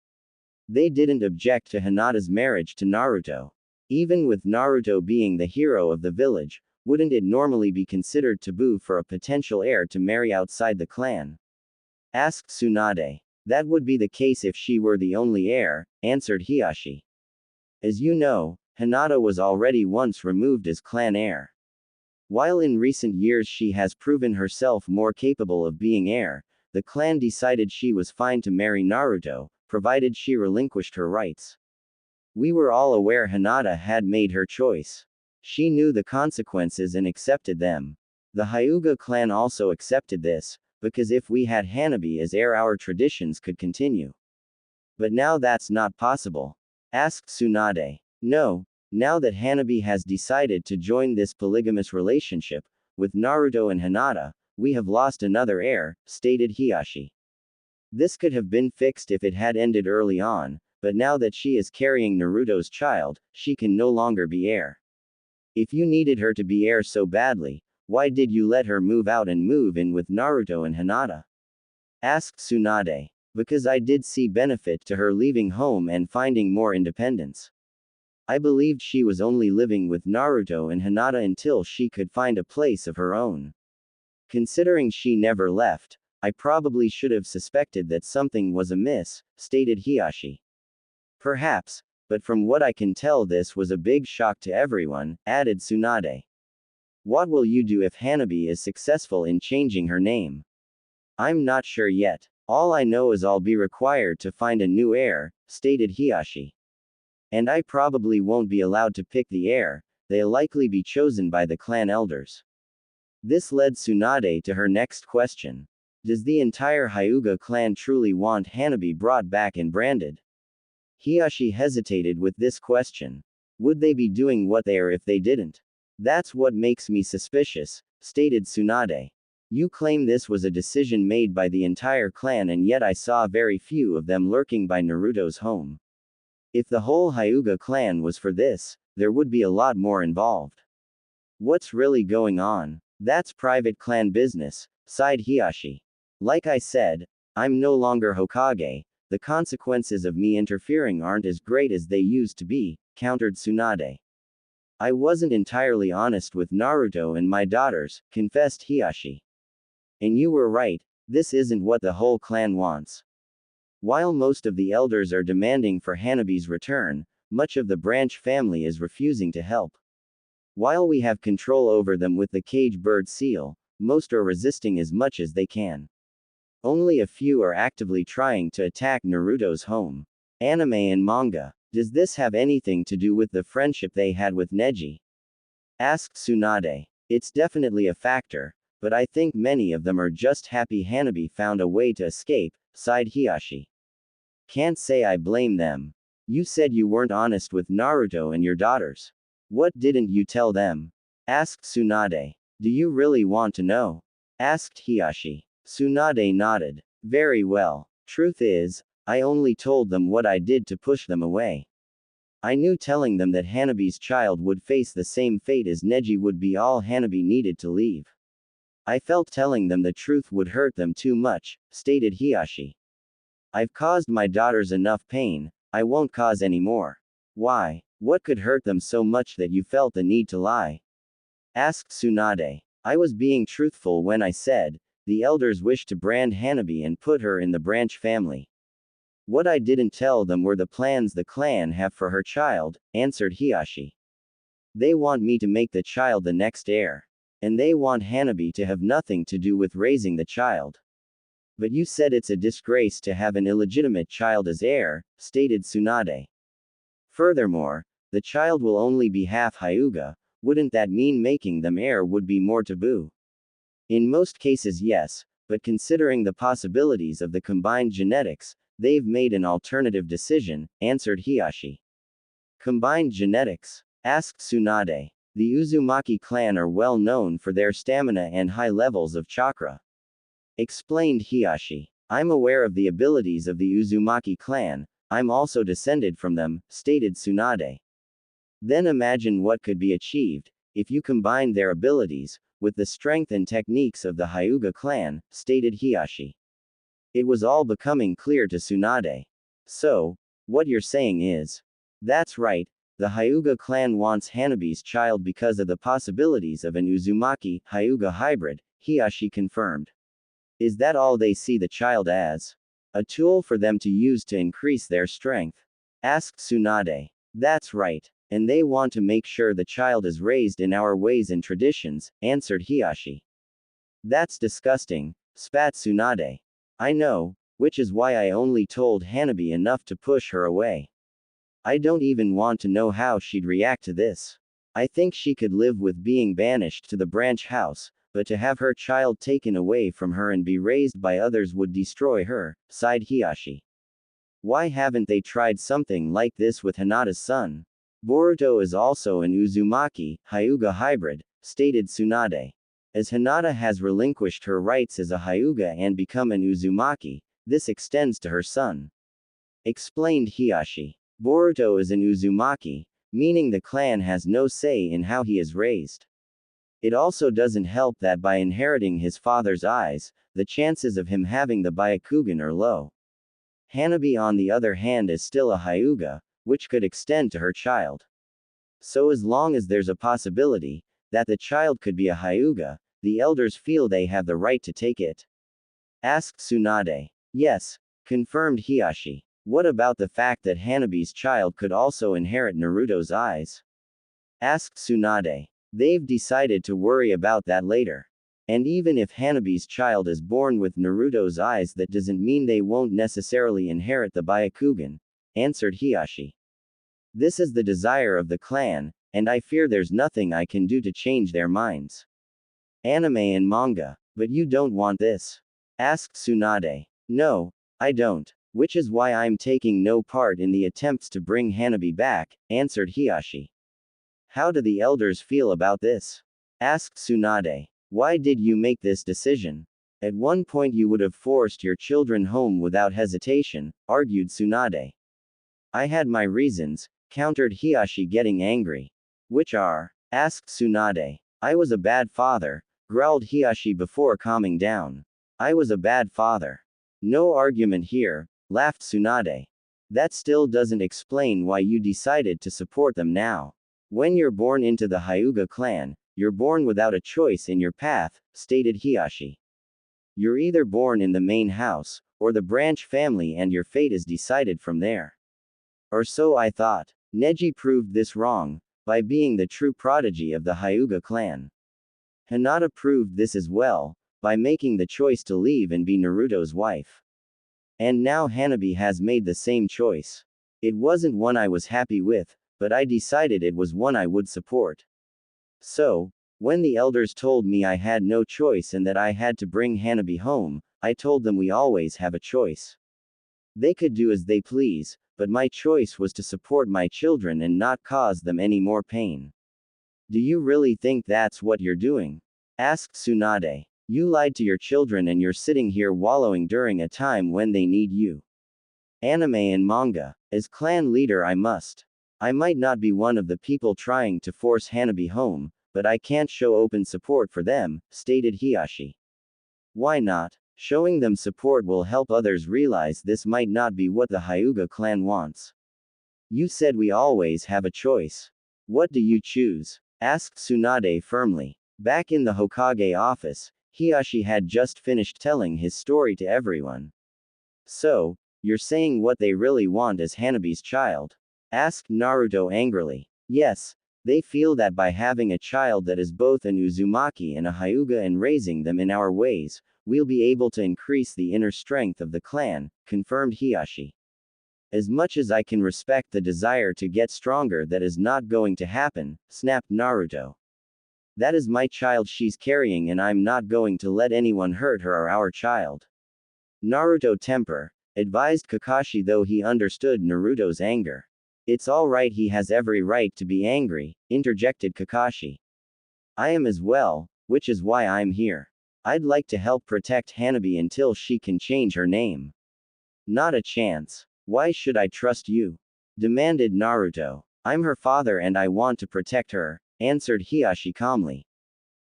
They didn't object to Hinata's marriage to Naruto. Even with Naruto being the hero of the village, wouldn't it normally be considered taboo for a potential heir to marry outside the clan? Asked Tsunade. That would be the case if she were the only heir, answered Hiashi. As you know, Hinata was already once removed as clan heir. While in recent years she has proven herself more capable of being heir, the clan decided she was fine to marry Naruto, provided she relinquished her rights. We were all aware Hinata had made her choice. She knew the consequences and accepted them. The Hyuga clan also accepted this, because if we had Hanabi as heir, our traditions could continue. But now that's not possible. Asked Tsunade. No, now that Hanabi has decided to join this polygamous relationship, with Naruto and Hinata, we have lost another heir, stated Hiashi. This could have been fixed if it had ended early on, but now that she is carrying Naruto's child, she can no longer be heir. If you needed her to be heir so badly, why did you let her move out and move in with Naruto and Hinata? Asked Tsunade. Because I did see benefit to her leaving home and finding more independence. I believed she was only living with Naruto and Hinata until she could find a place of her own. Considering she never left, I probably should have suspected that something was amiss, stated Hiashi. Perhaps, but from what I can tell this was a big shock to everyone, added Tsunade. What will you do if Hanabi is successful in changing her name? I'm not sure yet. All I know is I'll be required to find a new heir, stated Hiyashi. And I probably won't be allowed to pick the heir, they'll likely be chosen by the clan elders. This led Tsunade to her next question. Does the entire Hyuga clan truly want Hanabi brought back and branded? Hiyashi hesitated with this question. Would they be doing what they are if they didn't? That's what makes me suspicious, stated Tsunade. You claim this was a decision made by the entire clan, and yet I saw very few of them lurking by Naruto's home. If the whole Hyuga clan was for this, there would be a lot more involved. What's really going on? That's private clan business, sighed Hiyashi. Like I said, I'm no longer Hokage, the consequences of me interfering aren't as great as they used to be, countered Tsunade. I wasn't entirely honest with Naruto and my daughters, confessed Hiyashi. And you were right, this isn't what the whole clan wants. While most of the elders are demanding for Hanabi's return, much of the branch family is refusing to help. While we have control over them with the cage bird seal, most are resisting as much as they can. Only a few are actively trying to attack Naruto's home. Anime and manga. Does this have anything to do with the friendship they had with Neji? Asked Tsunade. It's definitely a factor, but I think many of them are just happy Hanabi found a way to escape, sighed Hiyashi. Can't say I blame them. You said you weren't honest with Naruto and your daughters. What didn't you tell them? Asked Tsunade. Do you really want to know? Asked Hiyashi. Tsunade nodded. Very well. Truth is, I only told them what I did to push them away. I knew telling them that Hanabi's child would face the same fate as Neji would be all Hanabi needed to leave. I felt telling them the truth would hurt them too much, stated Hiyashi. I've caused my daughters enough pain, I won't cause any more. Why? What could hurt them so much that you felt the need to lie? Asked Tsunade. I was being truthful when I said, the elders wish to brand Hanabi and put her in the branch family. What I didn't tell them were the plans the clan have for her child, answered Hiyashi. They want me to make the child the next heir. And they want Hanabi to have nothing to do with raising the child. But you said it's a disgrace to have an illegitimate child as heir, stated Tsunade. Furthermore, the child will only be half Hyuga, wouldn't that mean making them heir would be more taboo? In most cases yes, but considering the possibilities of the combined genetics, they've made an alternative decision, answered Hiyashi. Combined genetics? Asked Tsunade. The Uzumaki clan are well known for their stamina and high levels of chakra. Explained Hiyashi. I'm aware of the abilities of the Uzumaki clan, I'm also descended from them, stated Tsunade. Then imagine what could be achieved, if you combine their abilities, with the strength and techniques of the Hyuga clan, stated Hiyashi. It was all becoming clear to Tsunade. So, what you're saying is. That's right, the Hyuga clan wants Hanabi's child because of the possibilities of an Uzumaki, Hyuga hybrid, Hiyashi confirmed. Is that all they see the child as? A tool for them to use to increase their strength? Asked Tsunade. That's right. And they want to make sure the child is raised in our ways and traditions, answered Hiyashi. That's disgusting, spat Tsunade. I know, which is why I only told Hanabi enough to push her away. I don't even want to know how she'd react to this. I think she could live with being banished to the branch house, but to have her child taken away from her and be raised by others would destroy her, sighed Hiyashi. Why haven't they tried something like this with Hinata's son? Boruto is also an Uzumaki, Hyuga hybrid, stated Tsunade. As Hinata has relinquished her rights as a Hyuga and become an Uzumaki, this extends to her son. Explained Hiyashi. Boruto is an Uzumaki, meaning the clan has no say in how he is raised. It also doesn't help that by inheriting his father's eyes, the chances of him having the Byakugan are low. Hanabi on the other hand is still a Hyuga, which could extend to her child. So as long as there's a possibility that the child could be a Hyuga, the elders feel they have the right to take it. Asked Tsunade. Yes, confirmed Hiyashi. What about the fact that Hanabi's child could also inherit Naruto's eyes? Asked Tsunade. They've decided to worry about that later. And even if Hanabi's child is born with Naruto's eyes, that doesn't mean they won't necessarily inherit the Byakugan, answered Hiashi. This is the desire of the clan, and I fear there's nothing I can do to change their minds. Anime and manga. But you don't want this? Asked Tsunade. No, I don't. Which is why I'm taking no part in the attempts to bring Hanabi back, answered Hiashi. How do the elders feel about this? Asked Tsunade. Why did you make this decision? At one point you would have forced your children home without hesitation, argued Tsunade. I had my reasons, countered Hiashi, getting angry. Which are? Asked Tsunade. I was a bad father, growled Hiashi before calming down. I was a bad father. No argument here, laughed Tsunade. That still doesn't explain why you decided to support them now. When you're born into the Hyuga clan, you're born without a choice in your path, stated Hiashi. You're either born in the main house, or the branch family, and your fate is decided from there. Or so I thought. Neji proved this wrong, by being the true prodigy of the Hyuga clan. Hinata proved this as well, by making the choice to leave and be Naruto's wife. And now Hanabi has made the same choice. It wasn't one I was happy with, but I decided it was one I would support. So, when the elders told me I had no choice and that I had to bring Hanabi home, I told them we always have a choice. They could do as they please, but my choice was to support my children and not cause them any more pain. Do you really think that's what you're doing? Asked Tsunade. You lied to your children and you're sitting here wallowing during a time when they need you. Anime and manga. As clan leader I might not be one of the people trying to force Hanabi home, but I can't show open support for them, stated Hiashi. Why not? Showing them support will help others realize this might not be what the Hyuga clan wants. You said we always have a choice. What do you choose? Asked Tsunade firmly. Back in the Hokage office, Hiashi had just finished telling his story to everyone. So, you're saying what they really want is Hanabi's child? Asked Naruto angrily. Yes, they feel that by having a child that is both an Uzumaki and a Hyuga and raising them in our ways, we'll be able to increase the inner strength of the clan, confirmed Hiashi. As much as I can respect the desire to get stronger, that is not going to happen, snapped Naruto. That is my child she's carrying and I'm not going to let anyone hurt her or our child. Naruto temper, advised Kakashi, though he understood Naruto's anger. It's alright, he has every right to be angry, interjected Kakashi. I am as well, which is why I'm here. I'd like to help protect Hanabi until she can change her name. Not a chance. Why should I trust you? Demanded Naruto. I'm her father and I want to protect her, answered Hiashi calmly.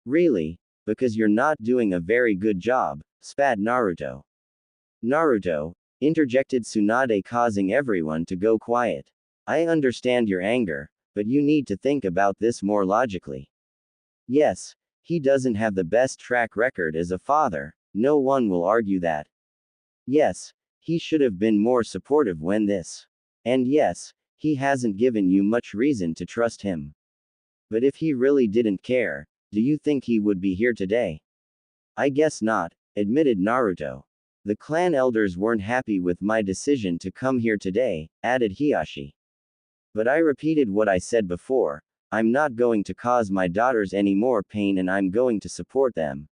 Really? Because you're not doing a very good job, spat Naruto. Naruto, interjected Tsunade, causing everyone to go quiet. I understand your anger, but you need to think about this more logically. Yes, he doesn't have the best track record as a father, no one will argue that. Yes, he should have been more supportive when this. And yes, he hasn't given you much reason to trust him. But if he really didn't care, do you think he would be here today? I guess not, admitted Naruto. The clan elders weren't happy with my decision to come here today, added Hiashi. But I repeated what I said before, I'm not going to cause my daughters any more pain and I'm going to support them.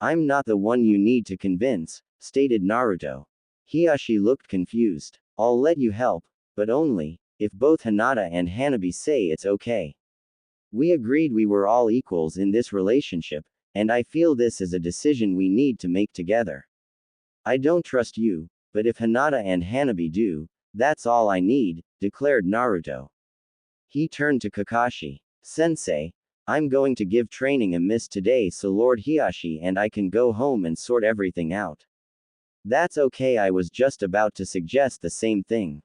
I'm not the one you need to convince, stated Naruto. Hiashi looked confused. I'll let you help, but only if both Hinata and Hanabi say it's okay. We agreed we were all equals in this relationship, and I feel this is a decision we need to make together. I don't trust you, but if Hinata and Hanabi do, that's all I need, declared Naruto. He turned to Kakashi. Sensei, I'm going to give training a miss today so Lord Hiashi and I can go home and sort everything out. That's okay, I was just about to suggest the same thing.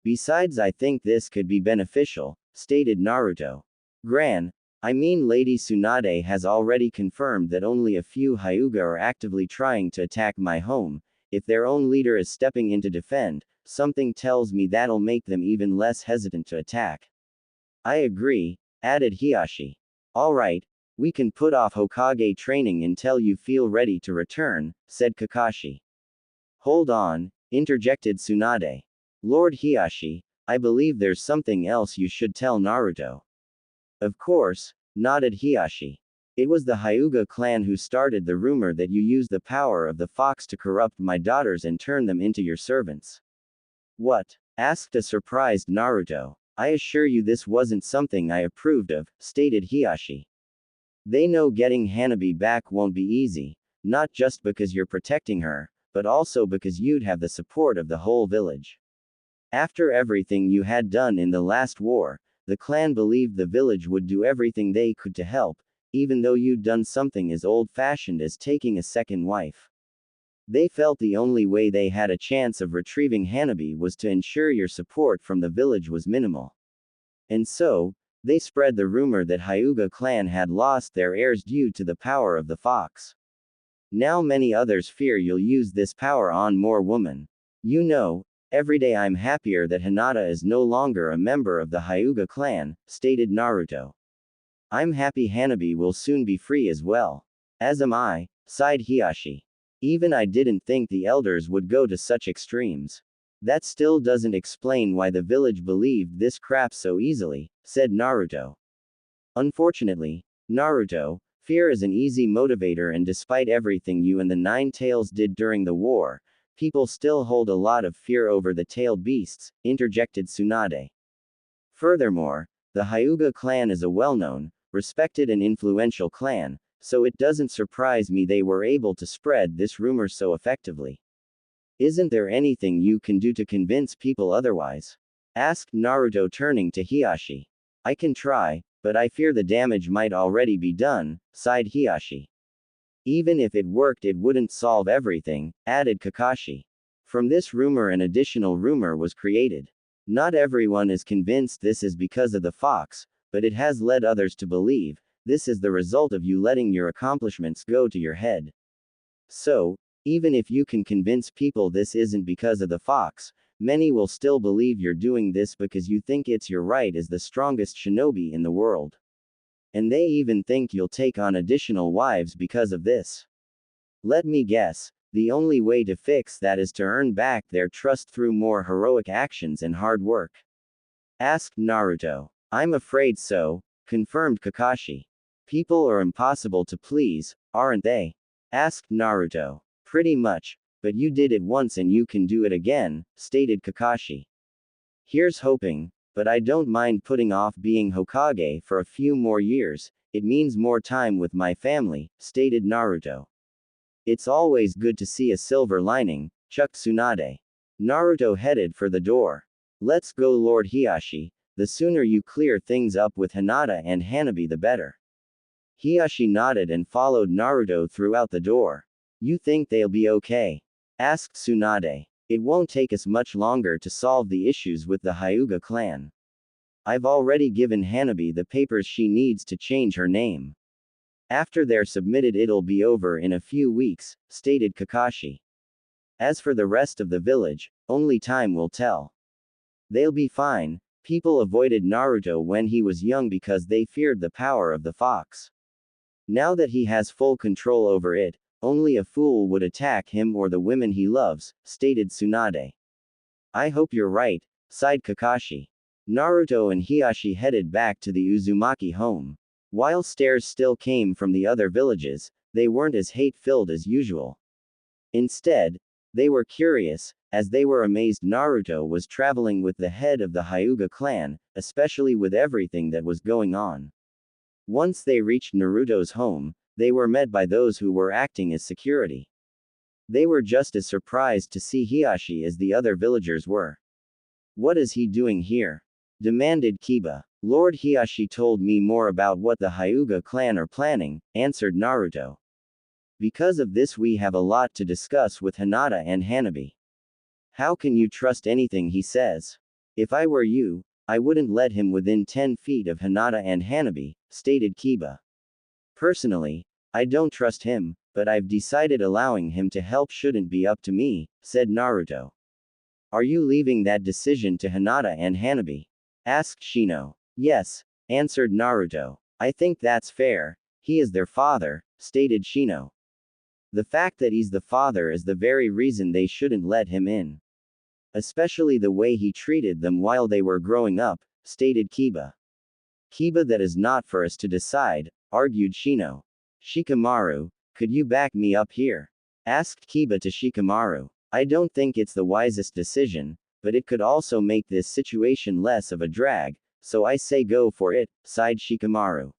Besides, I think this could be beneficial, stated Naruto. Lady Tsunade has already confirmed that only a few Hyuga are actively trying to attack my home. If their own leader is stepping in to defend, something tells me that'll make them even less hesitant to attack. I agree, added Hiashi. Alright, We can put off Hokage training until you feel ready to return, said Kakashi. Hold on, interjected Tsunade. Lord Hiashi, I believe there's something else you should tell Naruto. Of course, nodded Hiashi. It was the Hyuga clan who started the rumor that you used the power of the fox to corrupt my daughters and turn them into your servants. What? Asked a surprised Naruto. I assure you this wasn't something I approved of, stated Hiashi. They know getting Hanabi back won't be easy, not just because you're protecting her, but also because you'd have the support of the whole village. After everything you had done in the last war, the clan believed the village would do everything they could to help, even though you'd done something as old-fashioned as taking a second wife. They felt the only way they had a chance of retrieving Hanabi was to ensure your support from the village was minimal. And so, they spread the rumor that Hyuga clan had lost their heirs due to the power of the fox. Now many others fear you'll use this power on more women. You know, every day I'm happier that Hinata is no longer a member of the Hyuga clan, stated Naruto. I'm happy Hanabi will soon be free as well. As am I, sighed Hiashi. Even I didn't think the elders would go to such extremes. That still doesn't explain why the village believed this crap so easily, said Naruto. Unfortunately, Naruto, fear is an easy motivator, and despite everything you and the Nine Tails did during the war, people still hold a lot of fear over the tailed beasts, interjected Tsunade. Furthermore, the Hyuga clan is a well-known, respected and influential clan, so it doesn't surprise me they were able to spread this rumor so effectively. Isn't there anything you can do to convince people otherwise? Asked Naruto, turning to Hiashi. I can try, but I fear the damage might already be done, sighed Hiashi. Even if it worked it wouldn't solve everything, added Kakashi. From this rumor an additional rumor was created. Not everyone is convinced this is because of the fox, but it has led others to believe this is the result of you letting your accomplishments go to your head. So, even if you can convince people this isn't because of the fox, many will still believe you're doing this because you think it's your right as the strongest shinobi in the world. And they even think you'll take on additional wives because of this. Let me guess, the only way to fix that is to earn back their trust through more heroic actions and hard work. Asked Naruto. I'm afraid so, confirmed Kakashi. People are impossible to please, aren't they? Asked Naruto. Pretty much, but you did it once and you can do it again, stated Kakashi. Here's hoping, but I don't mind putting off being Hokage for a few more years, it means more time with my family, stated Naruto. It's always good to see a silver lining, chucked Tsunade. Naruto headed for the door. Let's go, Lord Hiashi, the sooner you clear things up with Hinata and Hanabi the better. Hiashi nodded and followed Naruto throughout the door. You think they'll be okay? Asked Tsunade. It won't take us much longer to solve the issues with the Hyuga clan. I've already given Hanabi the papers she needs to change her name. After they're submitted it'll be over in a few weeks, stated Kakashi. As for the rest of the village, only time will tell. They'll be fine. People avoided Naruto when he was young because they feared the power of the fox. Now that he has full control over it, only a fool would attack him or the women he loves, stated Tsunade. I hope you're right, sighed Kakashi. Naruto and Hiashi headed back to the Uzumaki home. While stares still came from the other villages, they weren't as hate-filled as usual. Instead, they were curious, as they were amazed Naruto was traveling with the head of the Hyuga clan, especially with everything that was going on. Once they reached Naruto's home, they were met by those who were acting as security. They were just as surprised to see Hiashi as the other villagers were. What is he doing here? Demanded Kiba. Lord Hiashi told me more about what the Hyuga clan are planning, answered Naruto. Because of this we have a lot to discuss with Hinata and Hanabi. How can you trust anything he says? If I were you, I wouldn't let him within 10 feet of Hinata and Hanabi, stated Kiba. Personally, I don't trust him, but I've decided allowing him to help shouldn't be up to me, said Naruto. Are you leaving that decision to Hinata and Hanabi? Asked Shino. Yes, answered Naruto. I think that's fair. He is their father, stated Shino. The fact that he's the father is the very reason they shouldn't let him in. Especially the way he treated them while they were growing up, stated Kiba. Kiba, that is not for us to decide, argued Shino. Shikamaru, could you back me up here? Asked Kiba to Shikamaru. I don't think it's the wisest decision, but it could also make this situation less of a drag, so I say go for it, sighed Shikamaru.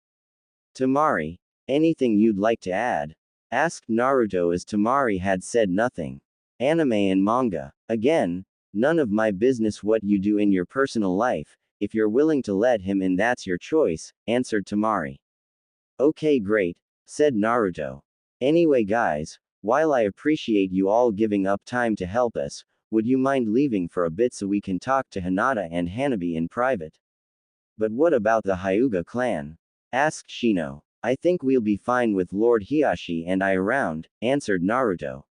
Tamari, anything you'd like to add? Asked Naruto as Tamari had said nothing. Anime and manga. Again, none of my business what you do in your personal life. If you're willing to let him in, that's your choice, answered Tamari. Okay, great, said Naruto. Anyway, guys, while I appreciate you all giving up time to help us, would you mind leaving for a bit so we can talk to Hinata and Hanabi in private? But what about the Hyuga clan? Asked Shino. I think we'll be fine with Lord Hiashi and I around, answered Naruto.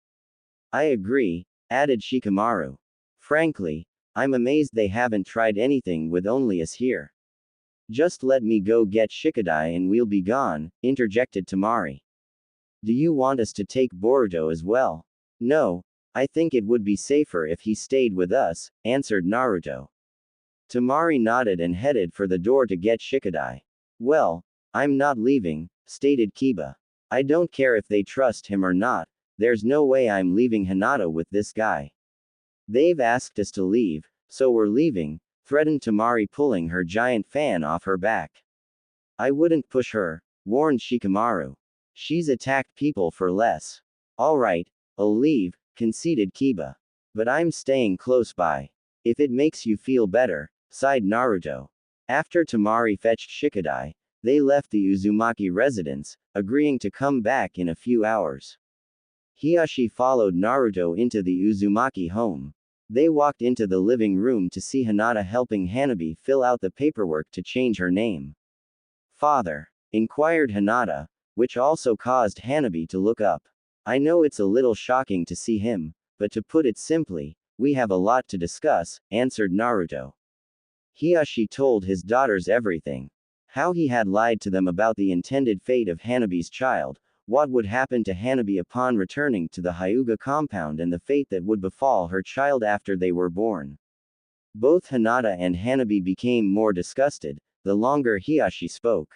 I agree, added Shikamaru. Frankly, I'm amazed they haven't tried anything with only us here. Just let me go get Shikadai and we'll be gone, interjected Tamari. Do you want us to take Boruto as well? No, I think it would be safer if he stayed with us, answered Naruto. Tamari nodded and headed for the door to get Shikadai. Well, I'm not leaving, stated Kiba. I don't care if they trust him or not, there's no way I'm leaving Hinata with this guy. They've asked us to leave, so we're leaving, threatened Tamari, pulling her giant fan off her back. I wouldn't push her, warned Shikamaru. She's attacked people for less. Alright, I'll leave, conceded Kiba. But I'm staying close by. If it makes you feel better, sighed Naruto. After Tamari fetched Shikadai, they left the Uzumaki residence, agreeing to come back in a few hours. Hiashi followed Naruto into the Uzumaki home. They walked into the living room to see Hinata helping Hanabi fill out the paperwork to change her name. Father? Inquired Hinata, which also caused Hanabi to look up. I know it's a little shocking to see him, but to put it simply, we have a lot to discuss, answered Naruto. Hiashi told his daughters everything. How he had lied to them about the intended fate of Hanabi's child, what would happen to Hanabi upon returning to the Hyuga compound, and the fate that would befall her child after they were born. Both Hinata and Hanabi became more disgusted, the longer Hiashi spoke.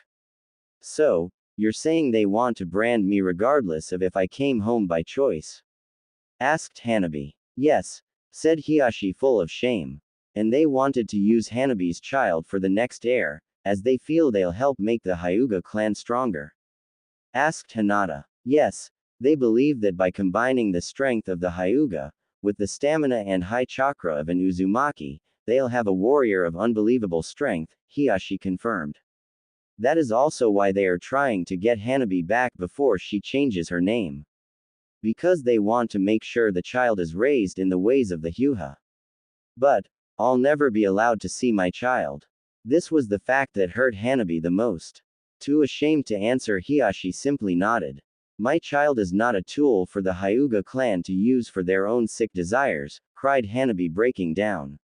So, you're saying they want to brand me regardless of if I came home by choice? Asked Hanabi. Yes, said Hiashi, full of shame. And they wanted to use Hanabi's child for the next heir, as they feel they'll help make the Hyuga clan stronger. Asked Hinata. Yes, they believe that by combining the strength of the Hyuga, with the stamina and high chakra of an Uzumaki, they'll have a warrior of unbelievable strength, Hiashi confirmed. That is also why they are trying to get Hanabi back before she changes her name. Because they want to make sure the child is raised in the ways of the Hyuga. But, I'll never be allowed to see my child. This was the fact that hurt Hanabi the most. Too ashamed to answer, Hiashi simply nodded. My child is not a tool for the Hyuga clan to use for their own sick desires, cried Hanabi, breaking down.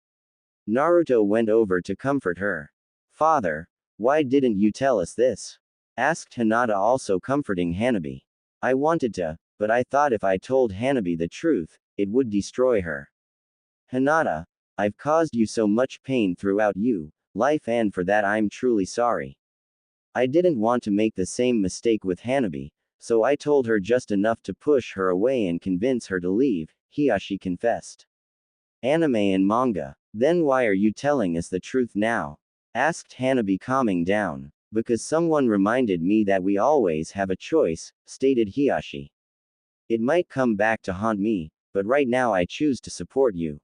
Naruto went over to comfort her. Father, why didn't you tell us this? Asked Hinata, also comforting Hanabi. I wanted to, but I thought if I told Hanabi the truth, it would destroy her. Hinata, I've caused you so much pain throughout your life, and for that I'm truly sorry. I didn't want to make the same mistake with Hanabi, so I told her just enough to push her away and convince her to leave, Hiashi confessed. Anime and manga. Then why are you telling us the truth now? Asked Hanabi, calming down. Because someone reminded me that we always have a choice, stated Hiashi. It might come back to haunt me, but right now I choose to support you.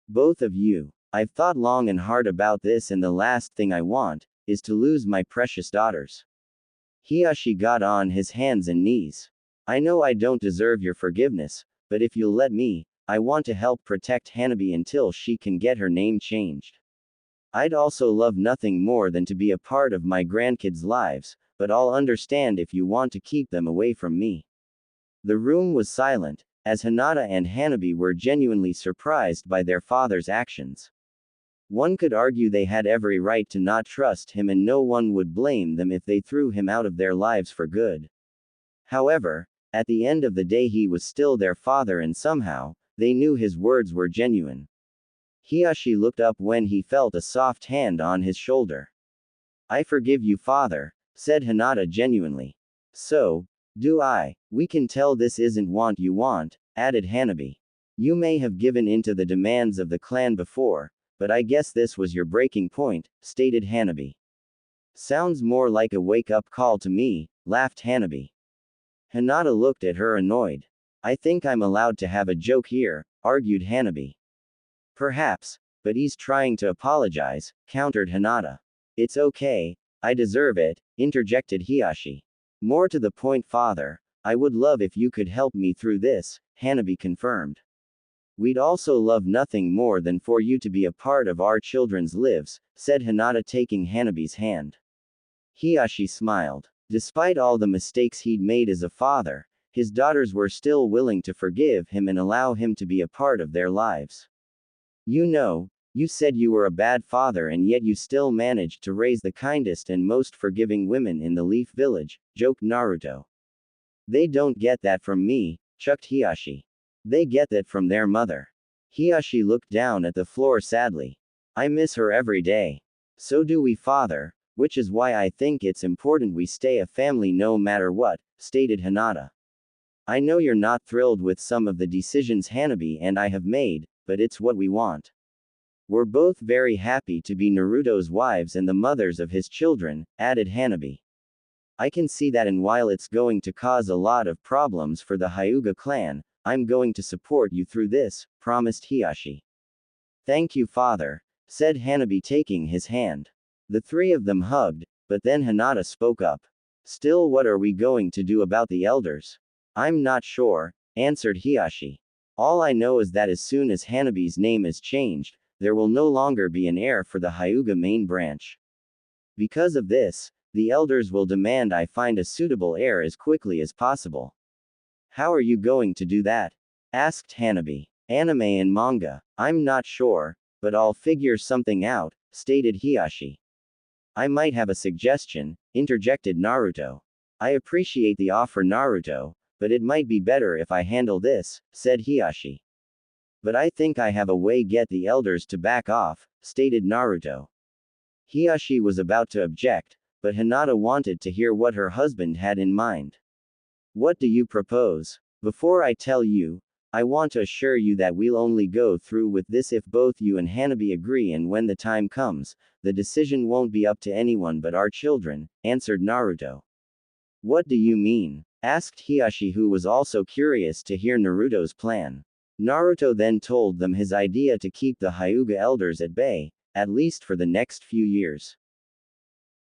Both of you. I've thought long and hard about this, and the last thing I want is to lose my precious daughters. Hiashi got on his hands and knees. I know I don't deserve your forgiveness, but if you'll let me, I want to help protect Hanabi until she can get her name changed. I'd also love nothing more than to be a part of my grandkids' lives, but I'll understand if you want to keep them away from me. The room was silent, as Hinata and Hanabi were genuinely surprised by their father's actions. One could argue they had every right to not trust him, and no one would blame them if they threw him out of their lives for good. However, at the end of the day he was still their father, and somehow, they knew his words were genuine. Hiyashi looked up when he felt a soft hand on his shoulder. "I forgive you, father," said Hinata genuinely. "So, do I. We can tell this isn't want you want," added Hanabi. "You may have given in to the demands of the clan before, but I guess this was your breaking point," stated Hanabi. "Sounds more like a wake-up call to me," laughed Hanabi. Hinata looked at her annoyed. "I think I'm allowed to have a joke here," argued Hanabi. "Perhaps, but he's trying to apologize," countered Hinata. "It's okay, I deserve it," interjected Hiyashi. "More to the point, father, I would love if you could help me through this," Hanabi confirmed. "We'd also love nothing more than for you to be a part of our children's lives," said Hinata, taking Hanabi's hand. Hiyashi smiled. Despite all the mistakes he'd made as a father, his daughters were still willing to forgive him and allow him to be a part of their lives. "You know, you said you were a bad father and yet you still managed to raise the kindest and most forgiving women in the Leaf Village," joked Naruto. "They don't get that from me," chucked Hiyashi. "They get that from their mother." Hiyashi looked down at the floor sadly. "I miss her every day. So do we, father, which is why I think it's important we stay a family no matter what," stated Hinata. "I know you're not thrilled with some of the decisions Hanabi and I have made, but it's what we want. We're both very happy to be Naruto's wives and the mothers of his children," added Hanabi. "I can see that, and while it's going to cause a lot of problems for the Hyuga clan, I'm going to support you through this," promised Hiyashi. "Thank you, father," said Hanabi, taking his hand. The three of them hugged, but then Hinata spoke up. "Still, what are we going to do about the elders?" "I'm not sure," answered Hiyashi. "All I know is that as soon as Hanabi's name is changed, there will no longer be an heir for the Hyuga main branch. Because of this, the elders will demand I find a suitable heir as quickly as possible." "How are you going to do that?" asked Hanabi. "Anime and manga, I'm not sure, but I'll figure something out," stated Hiyashi. "I might have a suggestion," interjected Naruto. "I appreciate the offer, Naruto, but it might be better if I handle this," said Hiyashi. "But I think I have a way. Get the elders to back off," stated Naruto. Hiyashi was about to object, but Hinata wanted to hear what her husband had in mind. "What do you propose?" "Before I tell you, I want to assure you that we'll only go through with this if both you and Hanabi agree, and when the time comes, the decision won't be up to anyone but our children," answered Naruto. "What do you mean?" asked Hiyashi, who was also curious to hear Naruto's plan. Naruto then told them his idea to keep the Hyuga elders at bay, at least for the next few years.